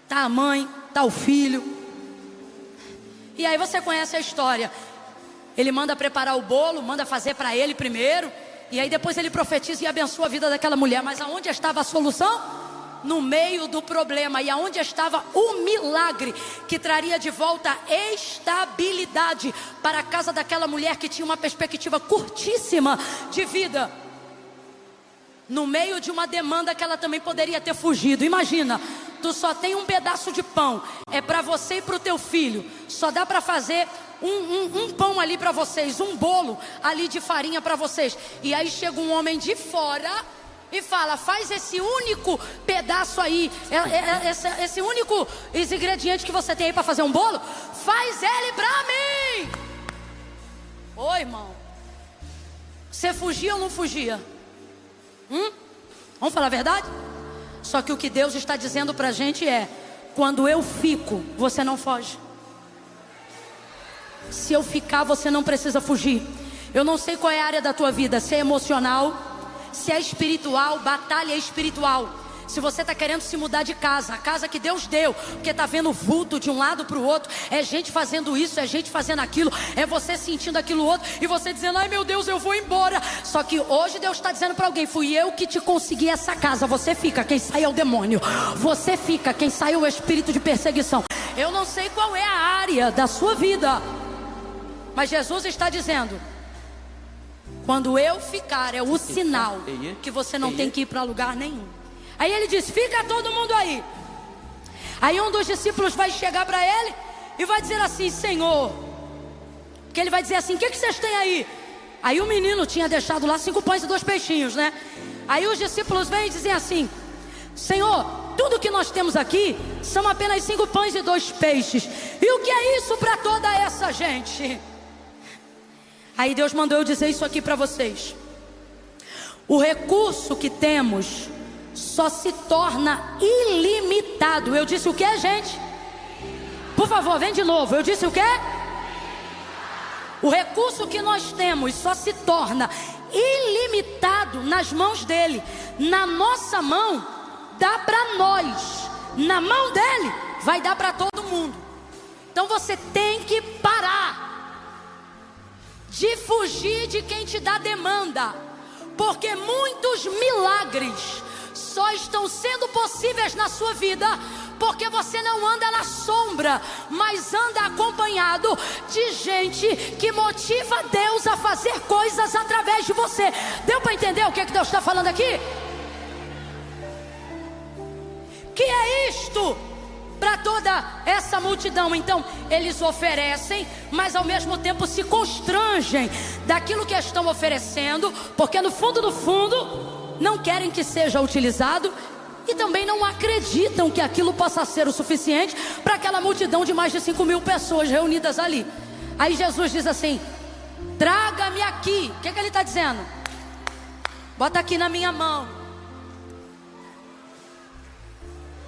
A: Tá a mãe, tá o filho. E aí você conhece a história. Ele manda preparar o bolo, manda fazer para ele primeiro, e aí depois ele profetiza e abençoa a vida daquela mulher. Mas aonde estava a solução? No meio do problema. E aonde estava o milagre que traria de volta estabilidade para a casa daquela mulher que tinha uma perspectiva curtíssima de vida, no meio de uma demanda que ela também poderia ter fugido. Imagina, tu só tem um pedaço de pão, é para você e para o teu filho, só dá para fazer um pão ali para vocês, um bolo ali de farinha para vocês. E aí chega um homem de fora e fala: faz esse único pedaço aí, esse único ingrediente que você tem aí para fazer um bolo, faz ele para mim. Ô irmão, você fugia ou não fugia? Vamos falar a verdade? Só que o que Deus está dizendo para a gente é: quando eu fico, você não foge. Se eu ficar, você não precisa fugir. Eu não sei qual é a área da tua vida, se é emocional, se é espiritual, batalha espiritual. Se você está querendo se mudar de casa, a casa que Deus deu, porque está vendo vulto de um lado para o outro, é gente fazendo isso, é gente fazendo aquilo, é você sentindo aquilo outro, e você dizendo: ai meu Deus, eu vou embora. Só que hoje Deus está dizendo para alguém: fui eu que te consegui essa casa. Você fica, quem sai é o demônio. Você fica, quem sai é o espírito de perseguição. Eu não sei qual é a área da sua vida, mas Jesus está dizendo: quando eu ficar, é o sinal que você não tem que ir para lugar nenhum. Aí ele diz: fica todo mundo aí. Aí um dos discípulos vai chegar para ele e vai dizer assim: Senhor, que ele vai dizer assim: o que vocês têm aí? Aí o menino tinha deixado lá 5 pães e 2 peixinhos, né? Aí os discípulos vêm e dizem assim: Senhor, tudo que nós temos aqui são apenas 5 pães e 2 peixes. E o que é isso para toda essa gente? Aí Deus mandou eu dizer isso aqui para vocês: o recurso que temos só se torna ilimitado. Eu disse o que, gente? Por favor, vem de novo. Eu disse o que? O recurso que nós temos só se torna ilimitado nas mãos dele. Na nossa mão dá para nós, na mão dele vai dar para todo mundo. Então você tem que parar de fugir de quem te dá demanda, porque muitos milagres só estão sendo possíveis na sua vida porque você não anda na sombra, mas anda acompanhado de gente que motiva Deus a fazer coisas através de você. Deu para entender o que Deus está falando aqui? Que é isto para toda essa multidão? Então eles oferecem, mas ao mesmo tempo se constrangem daquilo que estão oferecendo, porque no fundo não querem que seja utilizado e também não acreditam que aquilo possa ser o suficiente para aquela multidão de mais de 5.000 pessoas reunidas ali. Aí Jesus diz assim: traga-me aqui. O que ele está dizendo? Bota aqui na minha mão.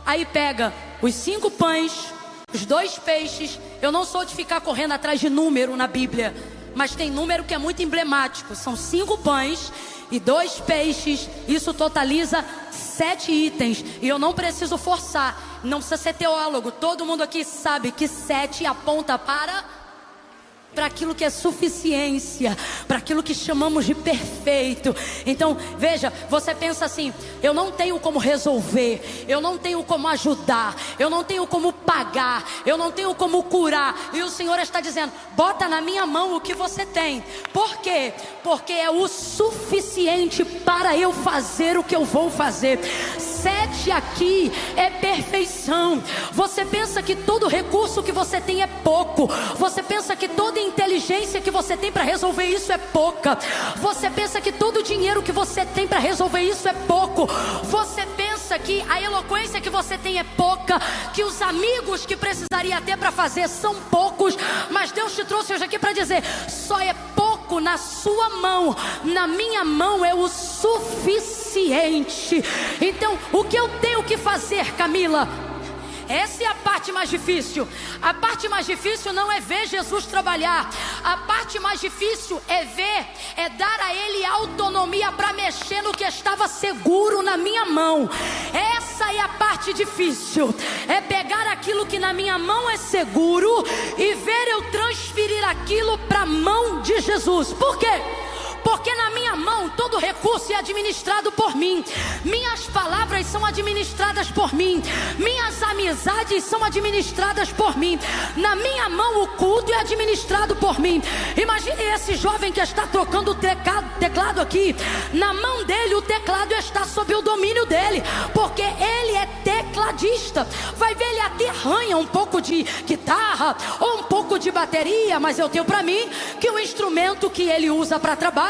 A: Aí pega os 5 pães, os 2 peixes. Eu não sou de ficar correndo atrás de número na Bíblia, mas tem número que é muito emblemático. São 5 pães e 2 peixes. Isso totaliza 7 itens. E eu não preciso forçar, não precisa ser teólogo. Todo mundo aqui sabe que 7 aponta para aquilo que é suficiência, para aquilo que chamamos de perfeito. Então veja, você pensa assim: eu não tenho como resolver, eu não tenho como ajudar, eu não tenho como pagar, eu não tenho como curar. E o Senhor está dizendo: bota na minha mão o que você tem. Por quê? Porque é o suficiente para eu fazer o que eu vou fazer. 7 aqui é perfeição. Você pensa que todo recurso que você tem é pouco, você pensa que toda inteligência que você tem para resolver isso é pouca, você pensa que todo o dinheiro que você tem para resolver isso é pouco, você pensa que a eloquência que você tem é pouca, que os amigos que precisaria ter para fazer são poucos, mas Deus te trouxe hoje aqui para dizer: só é pouco na sua mão, na minha mão é o suficiente. Então o que eu tenho que fazer, Camila? Essa é a parte mais difícil. A parte mais difícil não é ver Jesus trabalhar. A parte mais difícil é dar a Ele autonomia para mexer no que estava seguro na minha mão. Essa é a parte difícil. É pegar aquilo que na minha mão é seguro e ver eu transferir aquilo para a mão de Jesus. Por quê? Porque na minha mão todo recurso é administrado por mim. Minhas palavras são administradas por mim. Minhas amizades são administradas por mim. Na minha mão o culto é administrado por mim. Imagine esse jovem que está trocando o teclado aqui. Na mão dele o teclado está sob o domínio dele, porque ele é tecladista. Vai ver, ele até arranha um pouco de guitarra ou um pouco de bateria, mas eu tenho para mim que o instrumento que ele usa para trabalho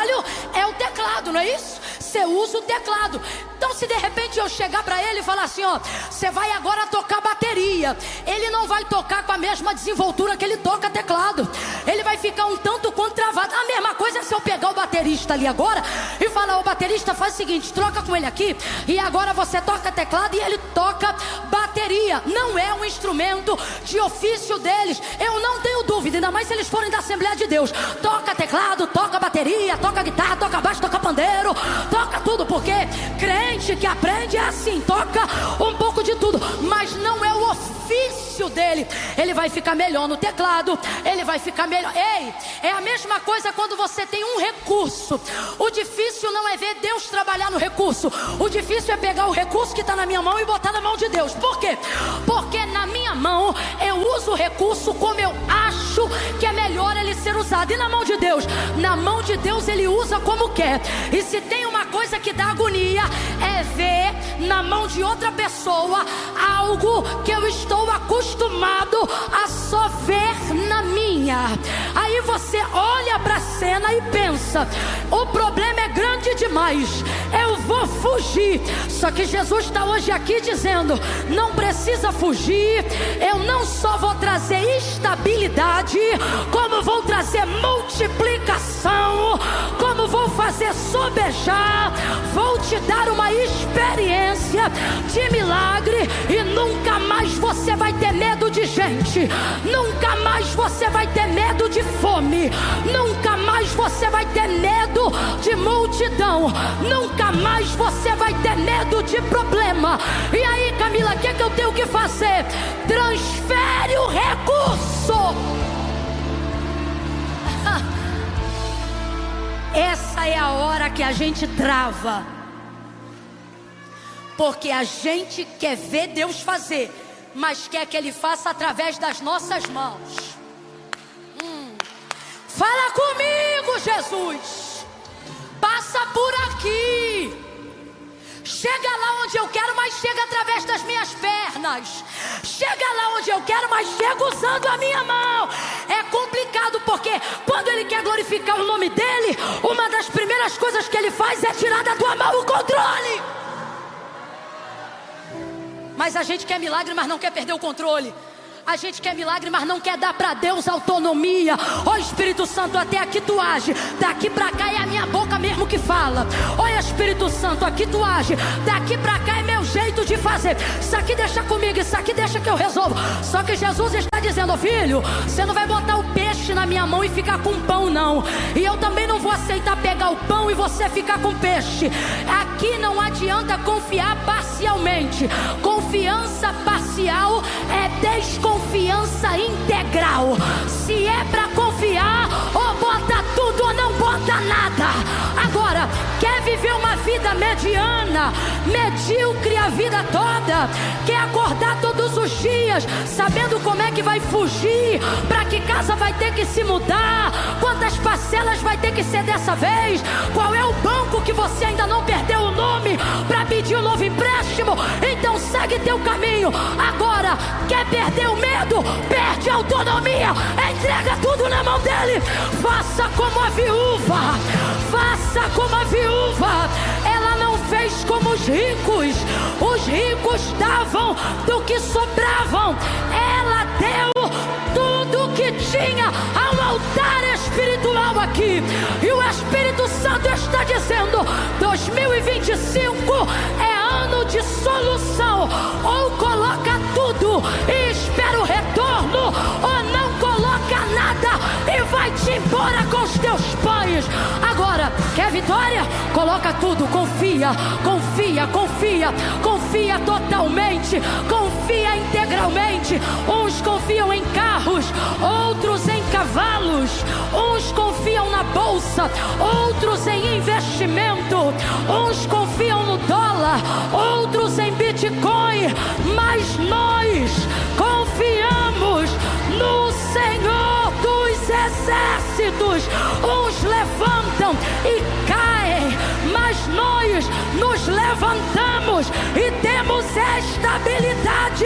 A: é o teclado, não é isso? Você usa o teclado. Então se de repente eu chegar para ele e falar assim: ó, você vai agora tocar bateria, ele não vai tocar com a mesma desenvoltura que ele toca teclado. Ele vai ficar um tanto quanto travado. A mesma coisa é se eu pegar o baterista ali agora e falar: ô baterista, faz o seguinte, troca com ele aqui, e agora você toca teclado e ele toca bateria. Não é um instrumento de ofício deles. Eu não tenho dúvida, ainda mais se eles forem da Assembleia de Deus. Toca teclado, toca bateria, toca guitarra, toca baixo, toca pandeiro, toca tudo, porque crente que aprende é assim, toca um pouco de tudo, mas não é o ofício dele. Ele vai ficar melhor no teclado, ele vai ficar melhor. Ei, é a mesma coisa quando você tem um recurso. O difícil não é ver Deus trabalhar no recurso, o difícil é pegar o recurso que está na minha mão e botar na mão de Deus. Por quê? Porque na minha mão eu uso o recurso como eu acho que é melhor ele ser usado. usado. E na mão de Deus? Na mão de Deus Ele usa como quer. E se tem uma coisa que dá agonia, é ver na mão de outra pessoa algo que eu estou acostumado a só ver na minha. Aí você olha para a cena e pensa: o problema é grande demais, eu vou fugir. Só que Jesus está hoje aqui dizendo: não precisa fugir. Eu não só vou trazer estabilidade, como vou trazer multiplicação, como vou fazer sobejar. Vou te dar uma experiência de milagre. E nunca mais você vai ter medo de gente. Nunca mais você vai ter medo de fome. Nunca mais você vai ter medo de multidão. Nunca mais você vai ter medo de problema. E aí, Camila, o que é que eu tenho que fazer? Transfere o recurso. Essa é a hora que a gente trava, porque a gente quer ver Deus fazer, mas quer que Ele faça através das nossas mãos. Fala comigo, Jesus. Passa por aqui. Chega lá onde eu quero, mas chega através das minhas pernas. Chega lá onde eu quero, mas chega usando a minha mão. É complicado, porque quando Ele quer glorificar o nome dEle, uma das primeiras coisas que Ele faz é tirar da tua mão o controle. Mas a gente quer milagre, mas não quer perder o controle. A gente quer milagre, mas não quer dar para Deus autonomia. Ó Espírito Santo, até aqui tu age, daqui para cá é a minha boca mesmo que fala. Ó Espírito Santo, aqui tu age, daqui para cá é meu jeito de fazer. Isso aqui deixa comigo, isso aqui deixa que eu resolvo. Só que Jesus está dizendo: filho, você não vai botar o peixe na minha mão e ficar com pão, não. E eu também não vou aceitar pegar o pão e você ficar com peixe. Aqui não adianta confiar parcialmente. Confiança parcial é desconfiança integral. Se é para confiar, ou bota tudo ou não bota nada. Agora, quer viver uma vida mediana, medíocre a vida toda? Quer acordar todos os dias sabendo como é que vai fugir? Para que casa vai ter que se mudar? Quantas parcelas vai ter que ser dessa vez? Qual é o banco que você ainda não perdeu o nome para pedir um novo empréstimo? Então segue teu caminho. Agora, quer perder o medo? Perde a autonomia. Entrega tudo na mão dele. Faça como a viúva. Faça como a viúva. Ela não fez como os ricos. Os ricos davam do que sobravam. Ela deu tudo que tinha a um altar espiritual aqui. E o Espírito Santo está dizendo: 2025 é ano de solução. Ou coloca tudo e espera o retorno, ou não coloca nada e vai-te embora com os teus pães. Agora, quer vitória? Coloca tudo, confia, confia, confia, confia totalmente, confia integralmente. Uns confiam em carros, outros em cavalos, uns confiam na bolsa, outros em investimento, uns confiam no dólar, outros em Bitcoin, mas nós confiamos no Senhor dos Exércitos. Uns levantam e caem, mas nós nos levantamos e temos estabilidade.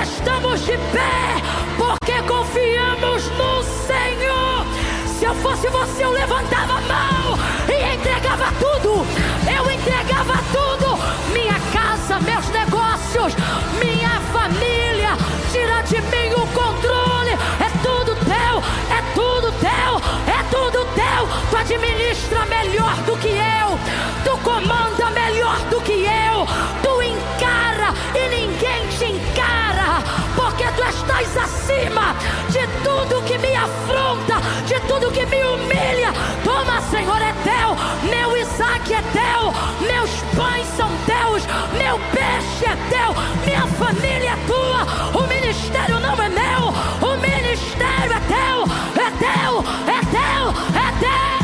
A: Estamos de pé porque confiamos no Senhor. Se eu fosse você, eu levantava a mão e entregava tudo. Eu entregava tudo. Minha casa, meus negócios, minha família. Tira de mim o controle. É tudo teu, é tudo teu, é tudo teu. Tu administra melhor do que eu. Tu comanda melhor do que eu. Tu encara e ninguém te encara, porque tu estás acima de tudo que me afronta, de tudo que me humilha. Toma, Senhor, é teu. Meu Isaac é teu. Meus pães são teus. Meu peixe é teu. Minha família é tua. O ministério não é meu. O ministério é teu. É teu, é teu, é teu.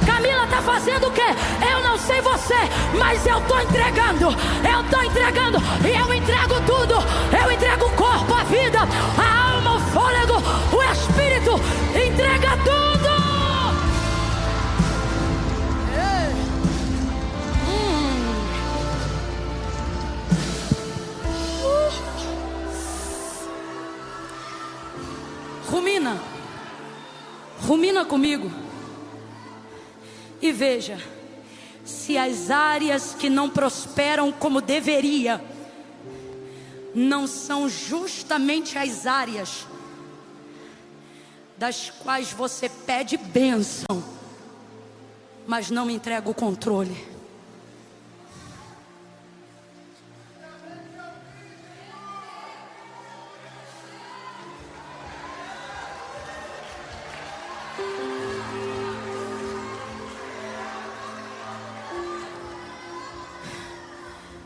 A: Camila tá fazendo o quê? Eu não sei você, mas eu tô entregando. Eu tô entregando e eu entrego tudo. Eu entrego o corpo, a vida, a alma, o fôlego, o espírito. Entrega tudo. Rumina comigo e veja se as áreas que não prosperam como deveria não são justamente as áreas das quais você pede bênção, mas não entrega o controle.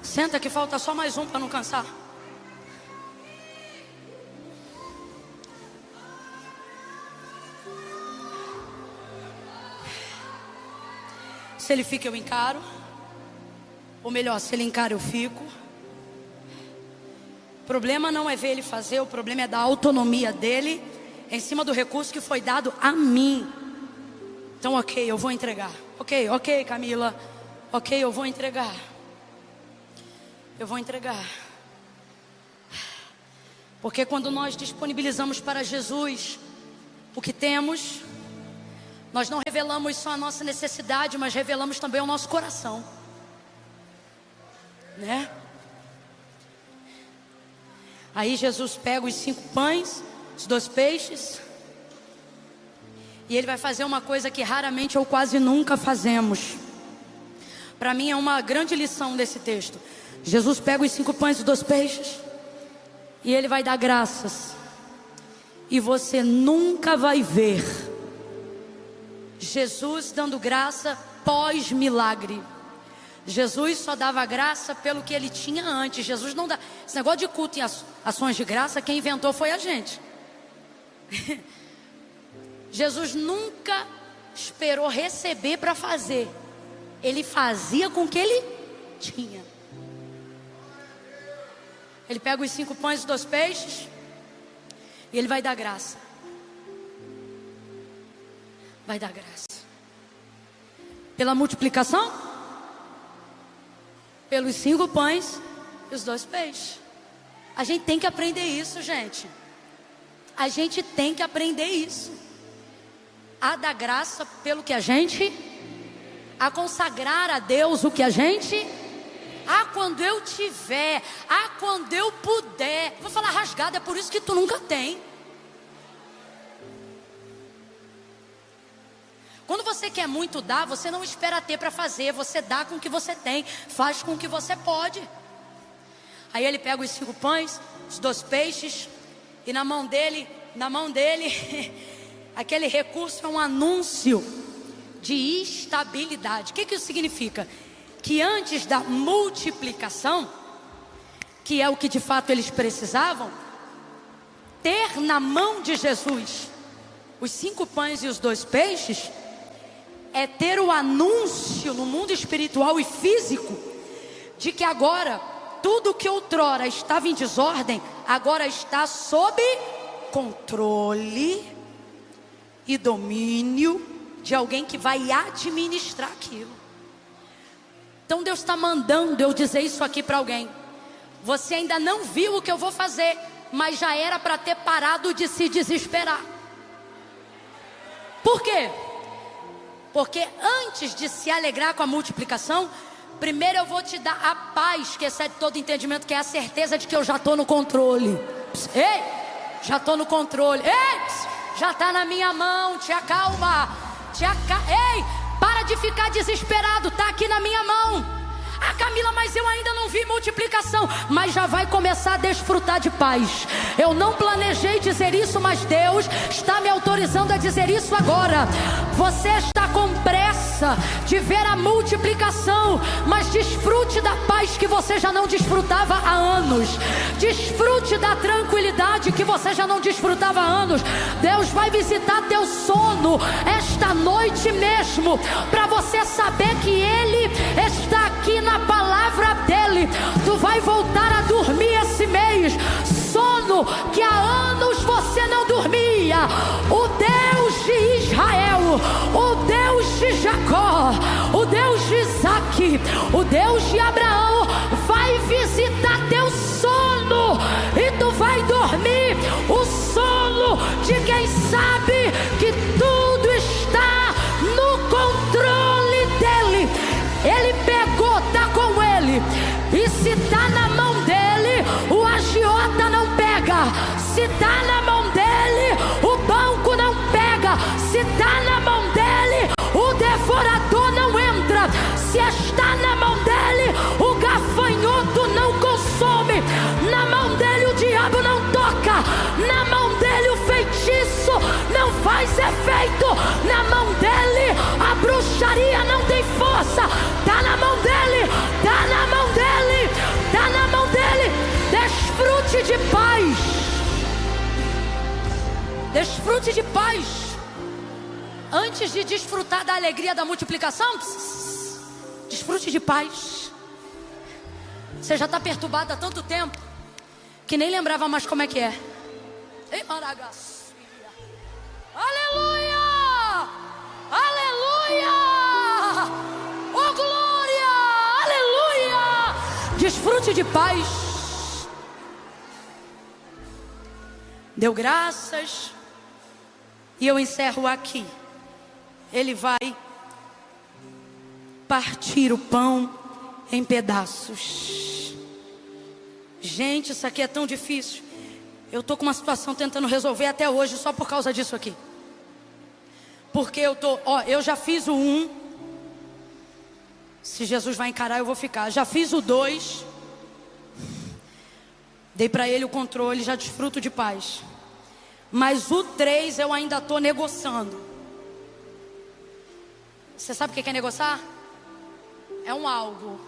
A: Senta que falta só mais um para não cansar. Se ele fica, eu encaro. Ou melhor, se ele encara, eu fico. O problema não é ver ele fazer, o problema é da autonomia dele em cima do recurso que foi dado a mim. Então, ok, eu vou entregar. Ok, Camila. Ok, eu vou entregar. Eu vou entregar. Porque quando nós disponibilizamos para Jesus o que temos, nós não revelamos só a nossa necessidade, mas revelamos também o nosso coração, né? Aí Jesus pega os 5 pães, os 2 peixes, e ele vai fazer uma coisa que raramente ou quase nunca fazemos. Para mim é uma grande lição desse texto. Jesus pega os 5 pães e os 2 peixes e ele vai dar graças. E você nunca vai ver Jesus dando graça pós-milagre. Jesus só dava graça pelo que ele tinha antes. Jesus não dá. Esse negócio de culto e ações de graça, quem inventou foi a gente. Jesus nunca esperou receber para fazer. Ele fazia com o que ele tinha. Ele pega os 5 pães e 2 peixes e ele vai dar graça. Vai dar graça. Pela multiplicação, pelos 5 pães e os 2 peixes. A gente tem que aprender isso, gente. A gente tem que aprender isso. A dar graça pelo que a gente, a consagrar a Deus o que a gente, quando eu tiver, quando eu puder. Vou falar rasgado, é por isso que tu nunca tem. Quando você quer muito dar, você não espera ter para fazer. Você dá com o que você tem, faz com o que você pode. Aí ele pega os 5 pães, os 2 peixes, e na mão dele, aquele recurso é um anúncio de estabilidade. O que isso significa? Que antes da multiplicação, que é o que de fato eles precisavam, ter na mão de Jesus os 5 pães e os 2 peixes, é ter o anúncio no mundo espiritual e físico, de que agora, tudo que outrora estava em desordem, agora está sob controle e domínio de alguém que vai administrar aquilo. Então Deus está mandando eu dizer isso aqui para alguém. Você ainda não viu o que eu vou fazer, mas já era para ter parado de se desesperar. Por quê? Porque antes de se alegrar com a multiplicação, primeiro eu vou te dar a paz que excede todo entendimento, que é a certeza de que eu já estou no controle. Ei, já estou no controle. Ei, já está na minha mão. Te acalma. Ei, para de ficar desesperado. Está aqui na minha mão. Camila, mas eu ainda não vi multiplicação. Mas já vai começar a desfrutar de paz. Eu não planejei dizer isso, mas Deus está me autorizando a dizer isso agora. Você está com pressa beleza de ver a multiplicação, mas desfrute da paz que você já não desfrutava há anos. Desfrute da tranquilidade que você já não desfrutava há anos. Deus vai visitar teu sono esta noite mesmo, para você saber que Ele está aqui na palavra dEle. Tu vai voltar a dormir esse mês, sono que há anos você não dormia. O Deus de Israel, o Deus de Jacó, o Deus de Isaac, o Deus de Abraão vai visitar teu sono, e tu vai dormir o sono de quem sabe que tudo está no controle dEle. Ele pegou, tá com Ele, e se tá na mão dEle, o agiota não pega. Se tá na mão dEle, o banco não pega. Se tá na mão dEle, o devorador não entra. Se está na mão dEle, o gafanhoto não consome. Na mão dEle o diabo não toca. Na mão dEle o feitiço não faz efeito. Na mão dEle a bruxaria não tem força. Tá na mão dEle, tá na mão dEle, tá na mão dEle. Desfrute de paz. Desfrute de paz. Antes de desfrutar da alegria da multiplicação, desfrute de paz. Você já está perturbado há tanto tempo que nem lembrava mais como é que é. Ei, Maragaço. Aleluia! Aleluia! Oh glória! Aleluia! Desfrute de paz. Deu graças. E eu encerro aqui. Ele vai partir o pão em pedaços. Gente, isso aqui é tão difícil. Eu estou com uma situação tentando resolver até hoje só por causa disso aqui. Porque eu já fiz o 1. Se Jesus vai encarar, eu vou ficar. Já fiz o 2. Dei para ele o controle, já desfruto de paz. Mas o 3 eu ainda estou negociando. Você sabe o que é negociar? É um algo.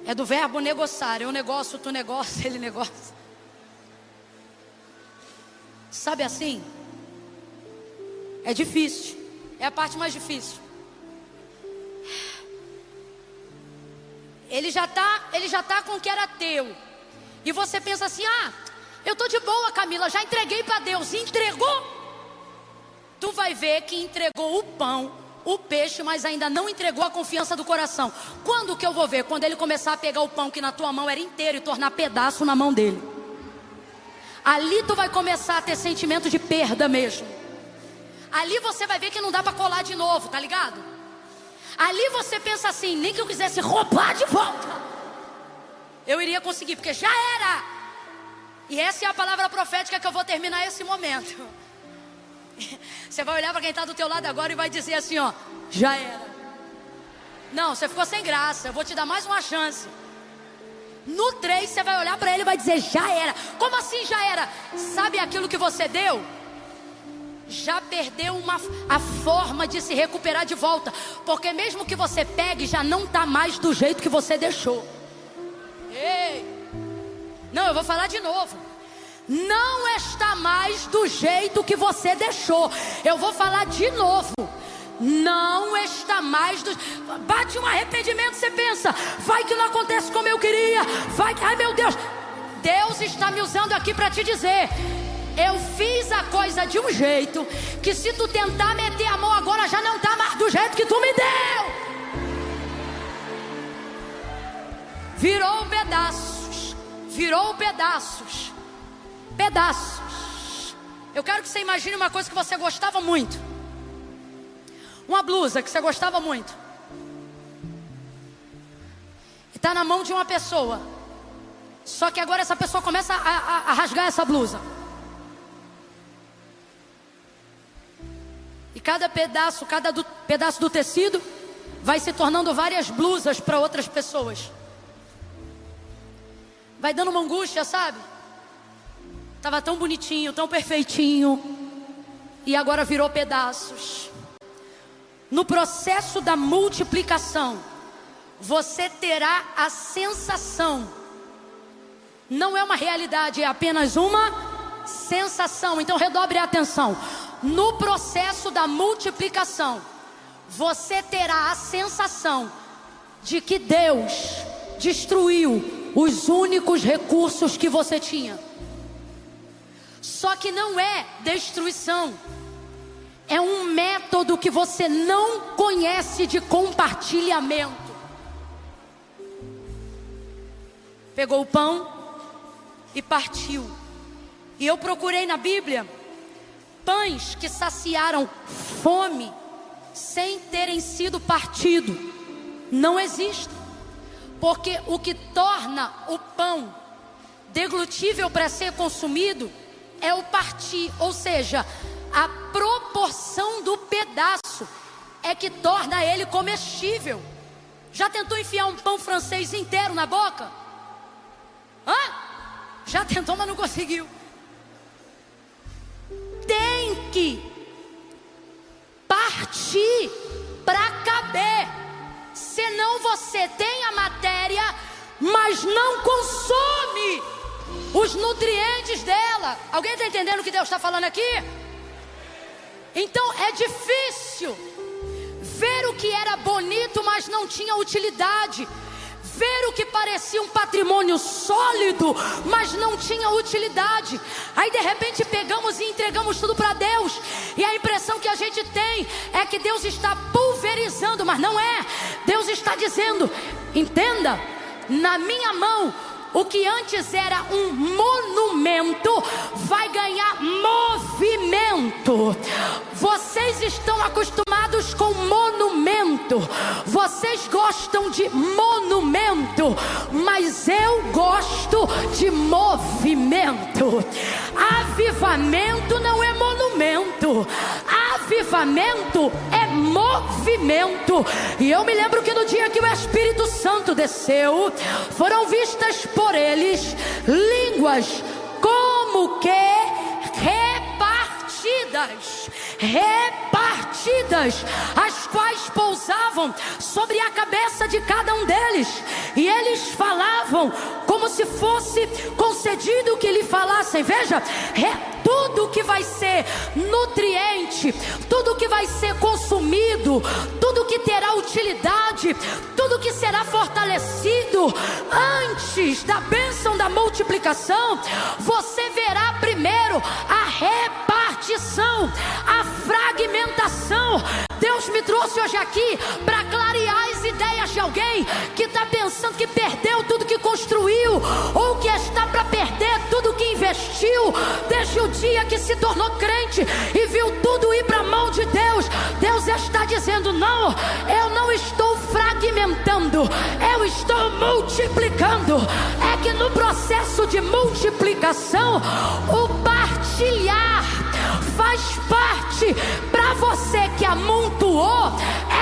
A: É do verbo negociar. Eu negocio, tu negocia, ele negocia. Sabe assim? É difícil. É a parte mais difícil. Ele já tá com o que era teu. E você pensa assim: ah, eu tô de boa, Camila, já entreguei para Deus. Entregou? Tu vai ver que entregou o pão, o peixe, mas ainda não entregou a confiança do coração. Quando que eu vou ver? Quando ele começar a pegar o pão que na tua mão era inteiro e tornar pedaço na mão dele. Ali tu vai começar a ter sentimento de perda mesmo. Ali você vai ver que não dá para colar de novo, tá ligado? Ali você pensa assim: nem que eu quisesse roubar de volta, eu iria conseguir, porque já era. E essa é a palavra profética que eu vou terminar esse momento. Você vai olhar para quem está do teu lado agora e vai dizer assim, ó: já era. Não, você ficou sem graça, eu vou te dar mais uma chance. No 3 você vai olhar para ele e vai dizer: já era. Como assim já era? Sabe aquilo que você deu? Já perdeu a forma de se recuperar de volta. Porque mesmo que você pegue, já não está mais do jeito que você deixou. Ei! Não, eu vou falar de novo. Não está mais do jeito que você deixou. Eu vou falar de novo. Não está mais do... Bate um arrependimento, você pensa: vai que não acontece como eu queria. Vai que... ai meu Deus. Deus está me usando aqui para te dizer: eu fiz a coisa de um jeito que se tu tentar meter a mão agora, já não está mais do jeito que tu me deu. Virou pedaços. Virou pedaços. Pedaços. Eu quero que você imagine uma coisa que você gostava muito. Uma blusa que você gostava muito. E está na mão de uma pessoa. Só que agora essa pessoa começa a rasgar essa blusa. E cada pedaço do tecido vai se tornando várias blusas para outras pessoas. Vai dando uma angústia, sabe? Estava tão bonitinho, tão perfeitinho, e agora virou pedaços. No processo da multiplicação, você terá a sensação, não é uma realidade, é apenas uma sensação. Então redobre a atenção. No processo da multiplicação, você terá a sensação de que Deus destruiu os únicos recursos que você tinha. Só que não é destruição, é um método que você não conhece de compartilhamento. Pegou o pão e partiu. E eu procurei na Bíblia pães que saciaram fome sem terem sido partido. Não existe. Porque o que torna o pão deglutível para ser consumido é o partir, ou seja, a proporção do pedaço é que torna ele comestível. Já tentou enfiar um pão francês inteiro na boca? Já tentou, mas não conseguiu. Tem que partir para caber. Senão você tem a matéria, mas não consome os nutrientes dela. Alguém está entendendo o que Deus está falando aqui? Então é difícil ver o que era bonito, mas não tinha utilidade. Ver o que parecia um patrimônio sólido, mas não tinha utilidade. Aí de repente pegamos e entregamos tudo para Deus, e a impressão que a gente tem é que Deus está pulverizando, mas não é. Deus está dizendo: entenda, na minha mão, o que antes era um monumento vai ganhar movimento. Vocês estão acostumados com monumento, vocês gostam de monumento, mas eu gosto de movimento. Avivamento não é monumento, avivamento é movimento. E eu me lembro que no dia que o Espírito Santo desceu, foram vistas por eles línguas como que repartidas, as quais pousavam sobre a cabeça de cada um deles, e eles falavam como se fosse concedido que lhe falassem. Veja, tudo que vai ser nutriente, tudo que vai ser consumido, tudo que terá utilidade, tudo que será fortalecido antes da bênção da multiplicação, você verá primeiro a repartição, a fragmentação. Deus me trouxe hoje aqui para clarear as ideias de alguém que está pensando que perdeu tudo que construiu, ou que está para perder tudo que investiu desde o dia que se tornou crente e viu tudo ir para a mão de Deus. Deus está dizendo: não, eu não estou fragmentando, eu estou multiplicando. É que no processo de multiplicação, o partilhar faz parte. Para você que amontoou,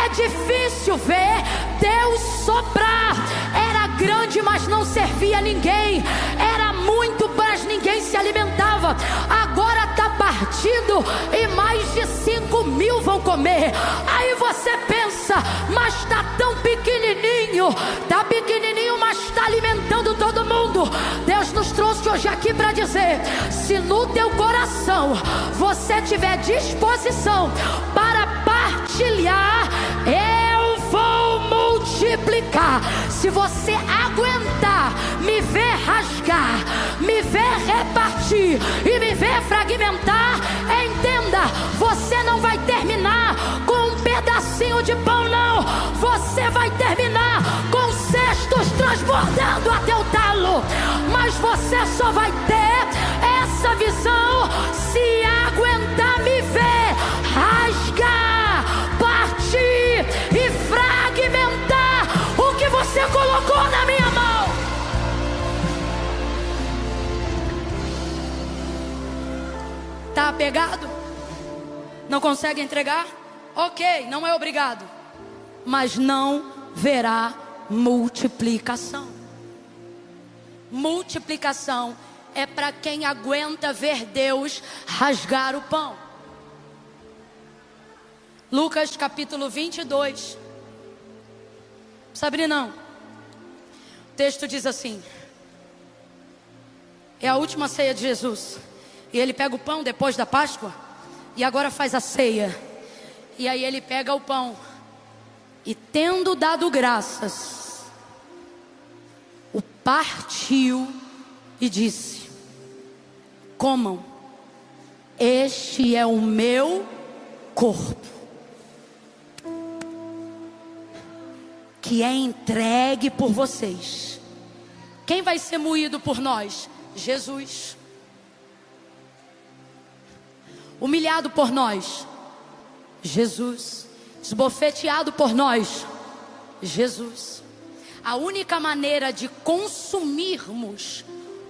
A: é difícil ver Deus soprar. Era grande, mas não servia a ninguém. Era muito, mas ninguém se alimentava. Agora está partido e mais de 5.000 vão comer. Aí você pensa: mas está tão pequenininho. Está pequenininho, mas está alimentando todo mundo. Deus nos trouxe hoje aqui para dizer: se no teu coração você tiver disposição para partilhar, eu vou multiplicar. Se você aguentar me ver rasgar, me ver repartir e me ver fragmentar, entenda, você não vai terminar com um pedacinho de pão, não. Você vai terminar com cestos transbordando até o talo. Mas você só vai ter essa visão se aguentar me ver rasgar, partir e fragmentar o que você colocou na minha mão. Tá apegado? Não consegue entregar? Ok, não é obrigado. Mas não verá multiplicação. Multiplicação é para quem aguenta ver Deus rasgar o pão. Lucas capítulo 22. Sabrinão, o texto diz assim: é a última ceia de Jesus. E ele pega o pão depois da Páscoa e agora faz a ceia. E aí ele pega o pão e, tendo dado graças, o partiu e disse: comam, este é o meu corpo, que é entregue por vocês. Quem vai ser moído por nós? Jesus. Humilhado por nós? Jesus. Esbofeteado por nós? Jesus. A única maneira de consumirmos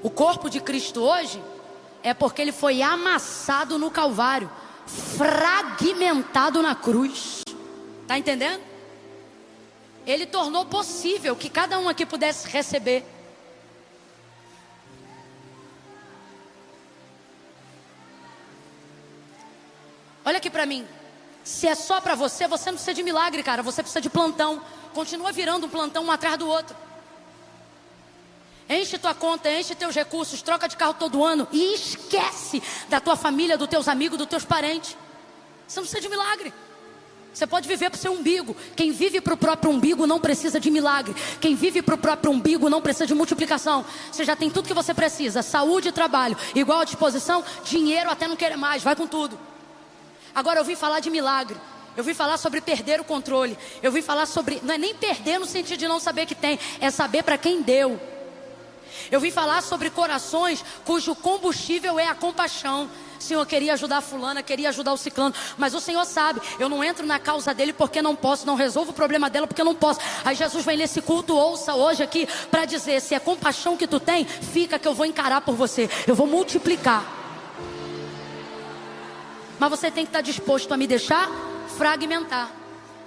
A: o corpo de Cristo hoje é porque ele foi amassado no Calvário, fragmentado na cruz. Está entendendo? Ele tornou possível que cada um aqui pudesse receber. Olha aqui para mim. Se é só para você, você não precisa de milagre, cara. Você precisa de plantão. Continua virando um plantão um atrás do outro. Enche tua conta, enche teus recursos, troca de carro todo ano e esquece da tua família, dos teus amigos, dos teus parentes. Você não precisa de milagre. Você pode viver para o seu umbigo. Quem vive para o próprio umbigo não precisa de milagre. Quem vive para o próprio umbigo não precisa de multiplicação. Você já tem tudo que você precisa: saúde e trabalho, igual à disposição, dinheiro até não querer mais, vai com tudo. Agora eu vim falar de milagre. Eu vim falar sobre perder o controle. Eu vim falar sobre, não é nem perder no sentido de não saber que tem, é saber para quem deu. Eu vim falar sobre corações cujo combustível é a compaixão. Senhor, queria ajudar a fulana, queria ajudar o ciclano, mas o Senhor sabe, eu não entro na causa dele porque não posso, não resolvo o problema dela porque não posso. Aí Jesus vem nesse culto, ouça hoje aqui, para dizer: se é compaixão que tu tem, fica que eu vou encarar por você, eu vou multiplicar. Mas você tem que estar disposto a me deixar fragmentar.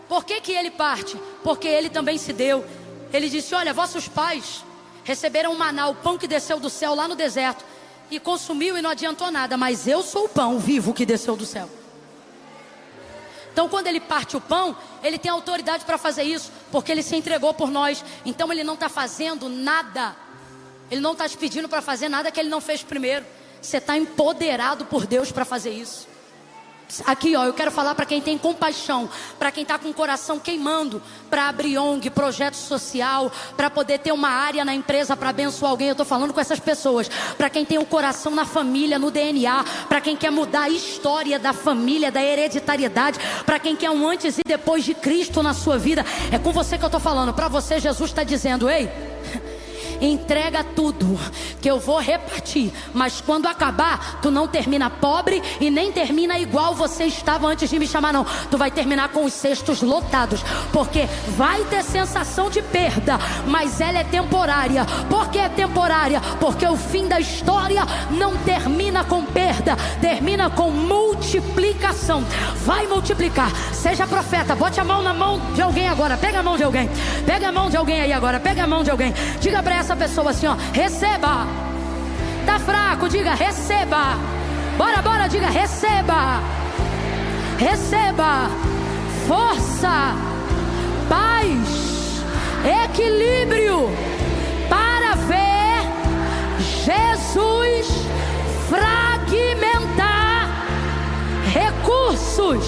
A: Por que que ele parte? Porque ele também se deu. Ele disse: olha, vossos pais receberam o maná, o pão que desceu do céu lá no deserto, e consumiu e não adiantou nada, mas eu sou o pão vivo que desceu do céu. Então quando ele parte o pão, ele tem autoridade para fazer isso, porque ele se entregou por nós. Então ele não está fazendo nada, ele não está te pedindo para fazer nada que ele não fez primeiro. Você está empoderado por Deus para fazer isso. Aqui ó, eu quero falar para quem tem compaixão, para quem está com o coração queimando, para abrir ONG, projeto social, para poder ter uma área na empresa para abençoar alguém. Eu estou falando com essas pessoas, para quem tem o coração na família, no DNA, para quem quer mudar a história da família, da hereditariedade, para quem quer um antes e depois de Cristo na sua vida. É com você que eu estou falando. Para você Jesus está dizendo: ei, entrega tudo que eu vou repartir, mas quando acabar, tu não termina pobre e nem termina igual você estava antes de me chamar, não. Tu vai terminar com os cestos lotados, porque vai ter sensação de perda, mas ela é temporária. Por que é temporária? Porque o fim da história não termina com perda, termina com multiplicação. Vai multiplicar. Seja profeta, bote a mão na mão de alguém agora. Pega a mão de alguém, pega a mão de alguém aí agora, pega a mão de alguém. Diga para essa pessoa assim, ó: receba. Tá fraco, diga: receba. Bora, bora, diga: receba. Receba força, paz, equilíbrio para ver Jesus fragmentar recursos.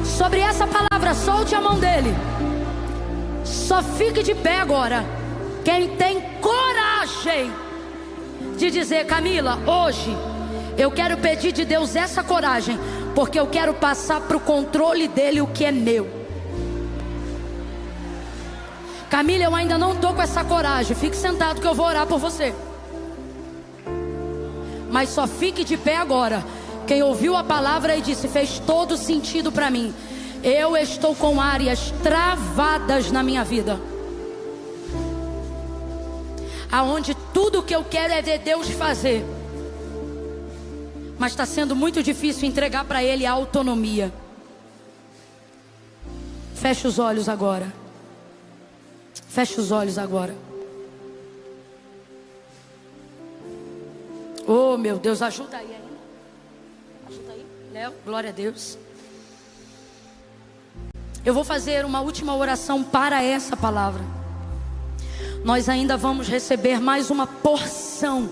A: Sobre essa palavra, solte a mão dele. Só fique de pé agora quem tem coragem de dizer: Camila, hoje eu quero pedir de Deus essa coragem, porque eu quero passar para o controle dele o que é meu. Camila, eu ainda não estou com essa coragem. Fique sentado que eu vou orar por você. Mas só fique de pé agora quem ouviu a palavra e disse: fez todo sentido para mim. Eu estou com áreas travadas na minha vida, aonde tudo que eu quero é ver Deus fazer, mas está sendo muito difícil entregar para Ele a autonomia. Feche os olhos agora. Feche os olhos agora. Oh meu Deus, ajuda aí ainda. Ajuda aí, Léo, glória a Deus. Eu vou fazer uma última oração para essa palavra. Nós ainda vamos receber mais uma porção.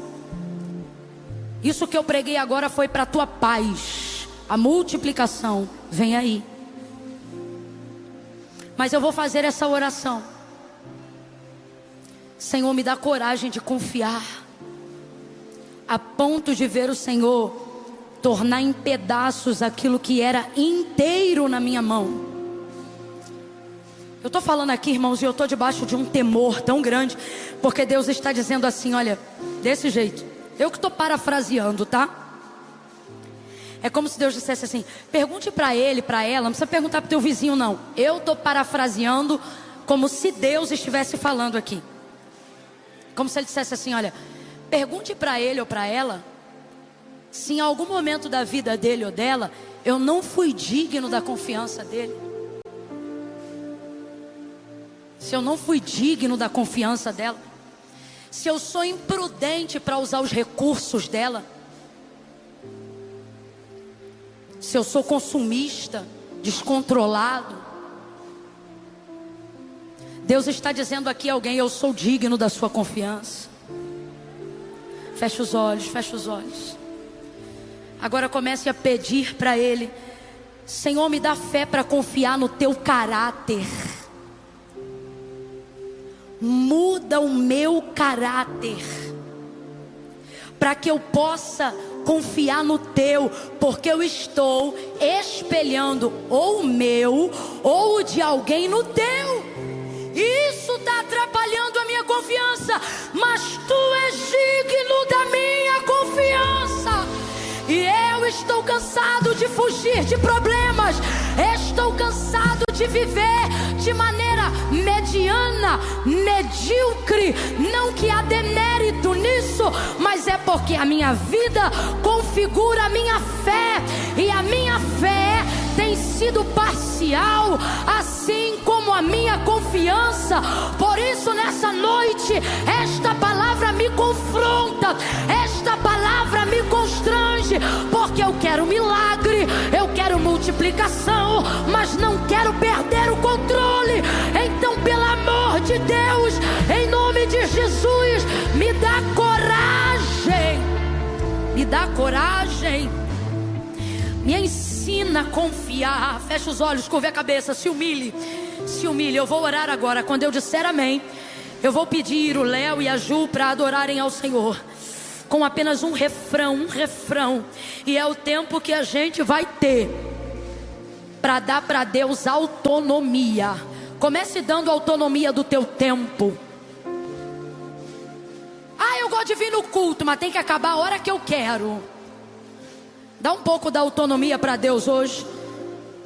A: Isso que eu preguei agora foi para a tua paz. A multiplicação vem aí. Mas eu vou fazer essa oração. Senhor, me dá coragem de confiar, a ponto de ver o Senhor tornar em pedaços aquilo que era inteiro na minha mão. Eu estou falando aqui, irmãos, e eu estou debaixo de um temor tão grande, porque Deus está dizendo assim, olha, desse jeito. Eu que estou parafraseando, tá? É como se Deus dissesse assim, pergunte para ele, para ela, não precisa perguntar para o teu vizinho não. Eu estou parafraseando como se Deus estivesse falando aqui. Como se ele dissesse assim, olha, pergunte para ele ou para ela, se em algum momento da vida dele ou dela, eu não fui digno da confiança dele. Se eu não fui digno da confiança dela, se eu sou imprudente para usar os recursos dela, se eu sou consumista, descontrolado. Deus está dizendo aqui a alguém, eu sou digno da sua confiança. Feche os olhos, feche os olhos. Agora comece a pedir para Ele, Senhor, me dá fé para confiar no teu caráter. Muda o meu caráter, para que eu possa confiar no teu, porque eu estou espelhando ou o meu, ou o de alguém no teu. Isso está atrapalhando a minha confiança, mas tu és digno da minha confiança. E eu estou cansado de fugir de problemas. Estou cansado de viver de maneira mediana, medíocre. Não que há demérito nisso, mas é porque a minha vida configura a minha fé. E a minha fé tem sido parcial, assim como a minha confiança. Por isso nessa noite, esta palavra me confronta, esta palavra me constrange, porque eu quero milagre, eu quero multiplicação, mas não quero perder o controle. Então, pelo amor de Deus, em nome de Jesus, me dá coragem, me dá coragem, me ensina a confiar. Fecha os olhos, curve a cabeça, se humilhe, se humilhe. Eu vou orar agora. Quando eu disser amém, eu vou pedir o Léo e a Ju para adorarem ao Senhor com apenas um refrão. E é o tempo que a gente vai ter para dar para Deus autonomia. Comece dando autonomia do teu tempo. Ah, eu gosto de vir no culto, mas tem que acabar a hora que eu quero. Dá um pouco da autonomia para Deus hoje.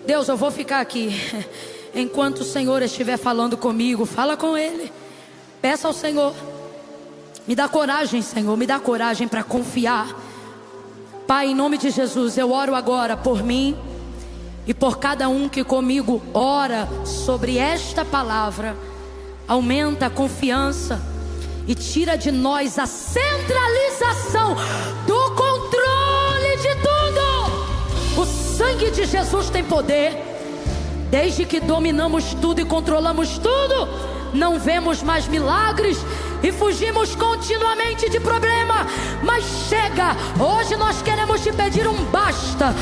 A: Deus, eu vou ficar aqui enquanto o Senhor estiver falando comigo. Fala com Ele. Peça ao Senhor. Me dá coragem, Senhor. Me dá coragem para confiar. Pai, em nome de Jesus, eu oro agora por mim e por cada um que comigo ora sobre esta palavra. Aumenta a confiança e tira de nós a centralização do controle de tudo. O sangue de Jesus tem poder. Desde que dominamos tudo e controlamos tudo, não vemos mais milagres e fugimos continuamente de problema. Mas chega, hoje nós queremos te pedir um basta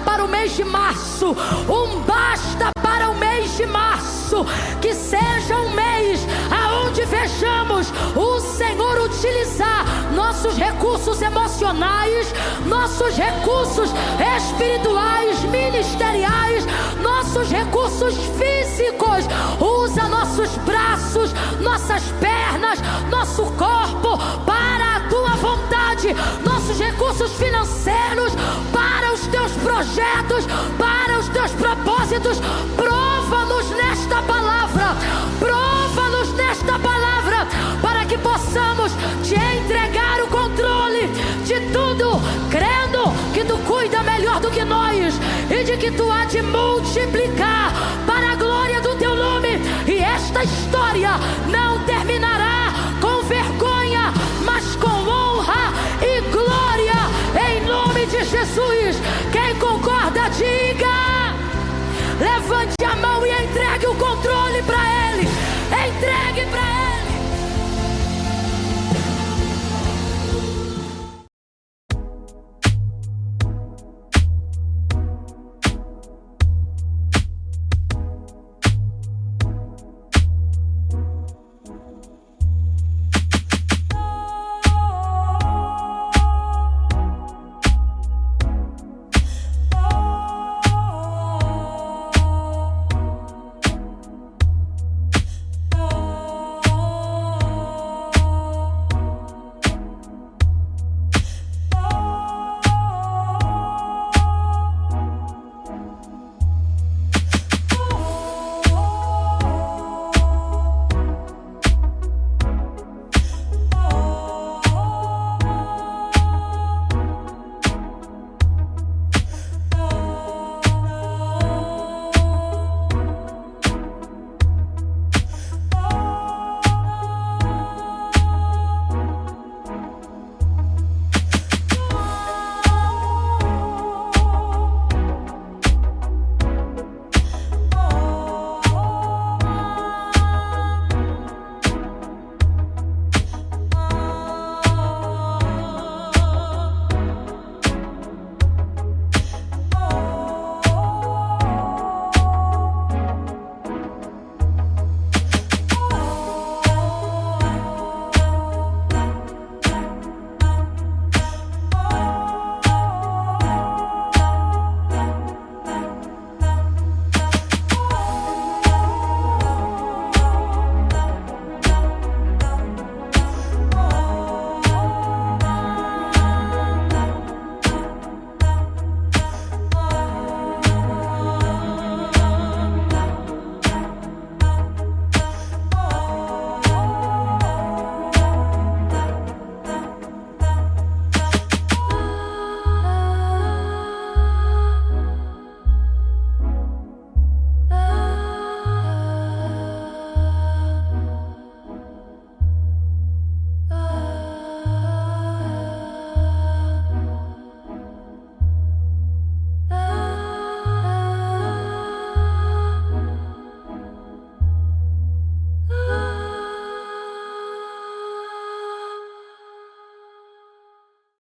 A: para o mês de março, um basta para o mês de março, que seja um mês aonde vejamos o Senhor utilizar nossos recursos emocionais, nossos recursos espirituais, ministeriais, nossos recursos físicos. Usa nossos braços, nossas pernas, nosso corpo para a tua vontade, nossos recursos financeiros para os teus projetos, para os teus propósitos. Prova-nos nesta palavra, prova-nos nesta palavra, para que possamos te entregar o controle de tudo, crendo que tu cuida melhor do que nós e de que tu há de multiplicar para a glória do teu nome. E esta história não terminará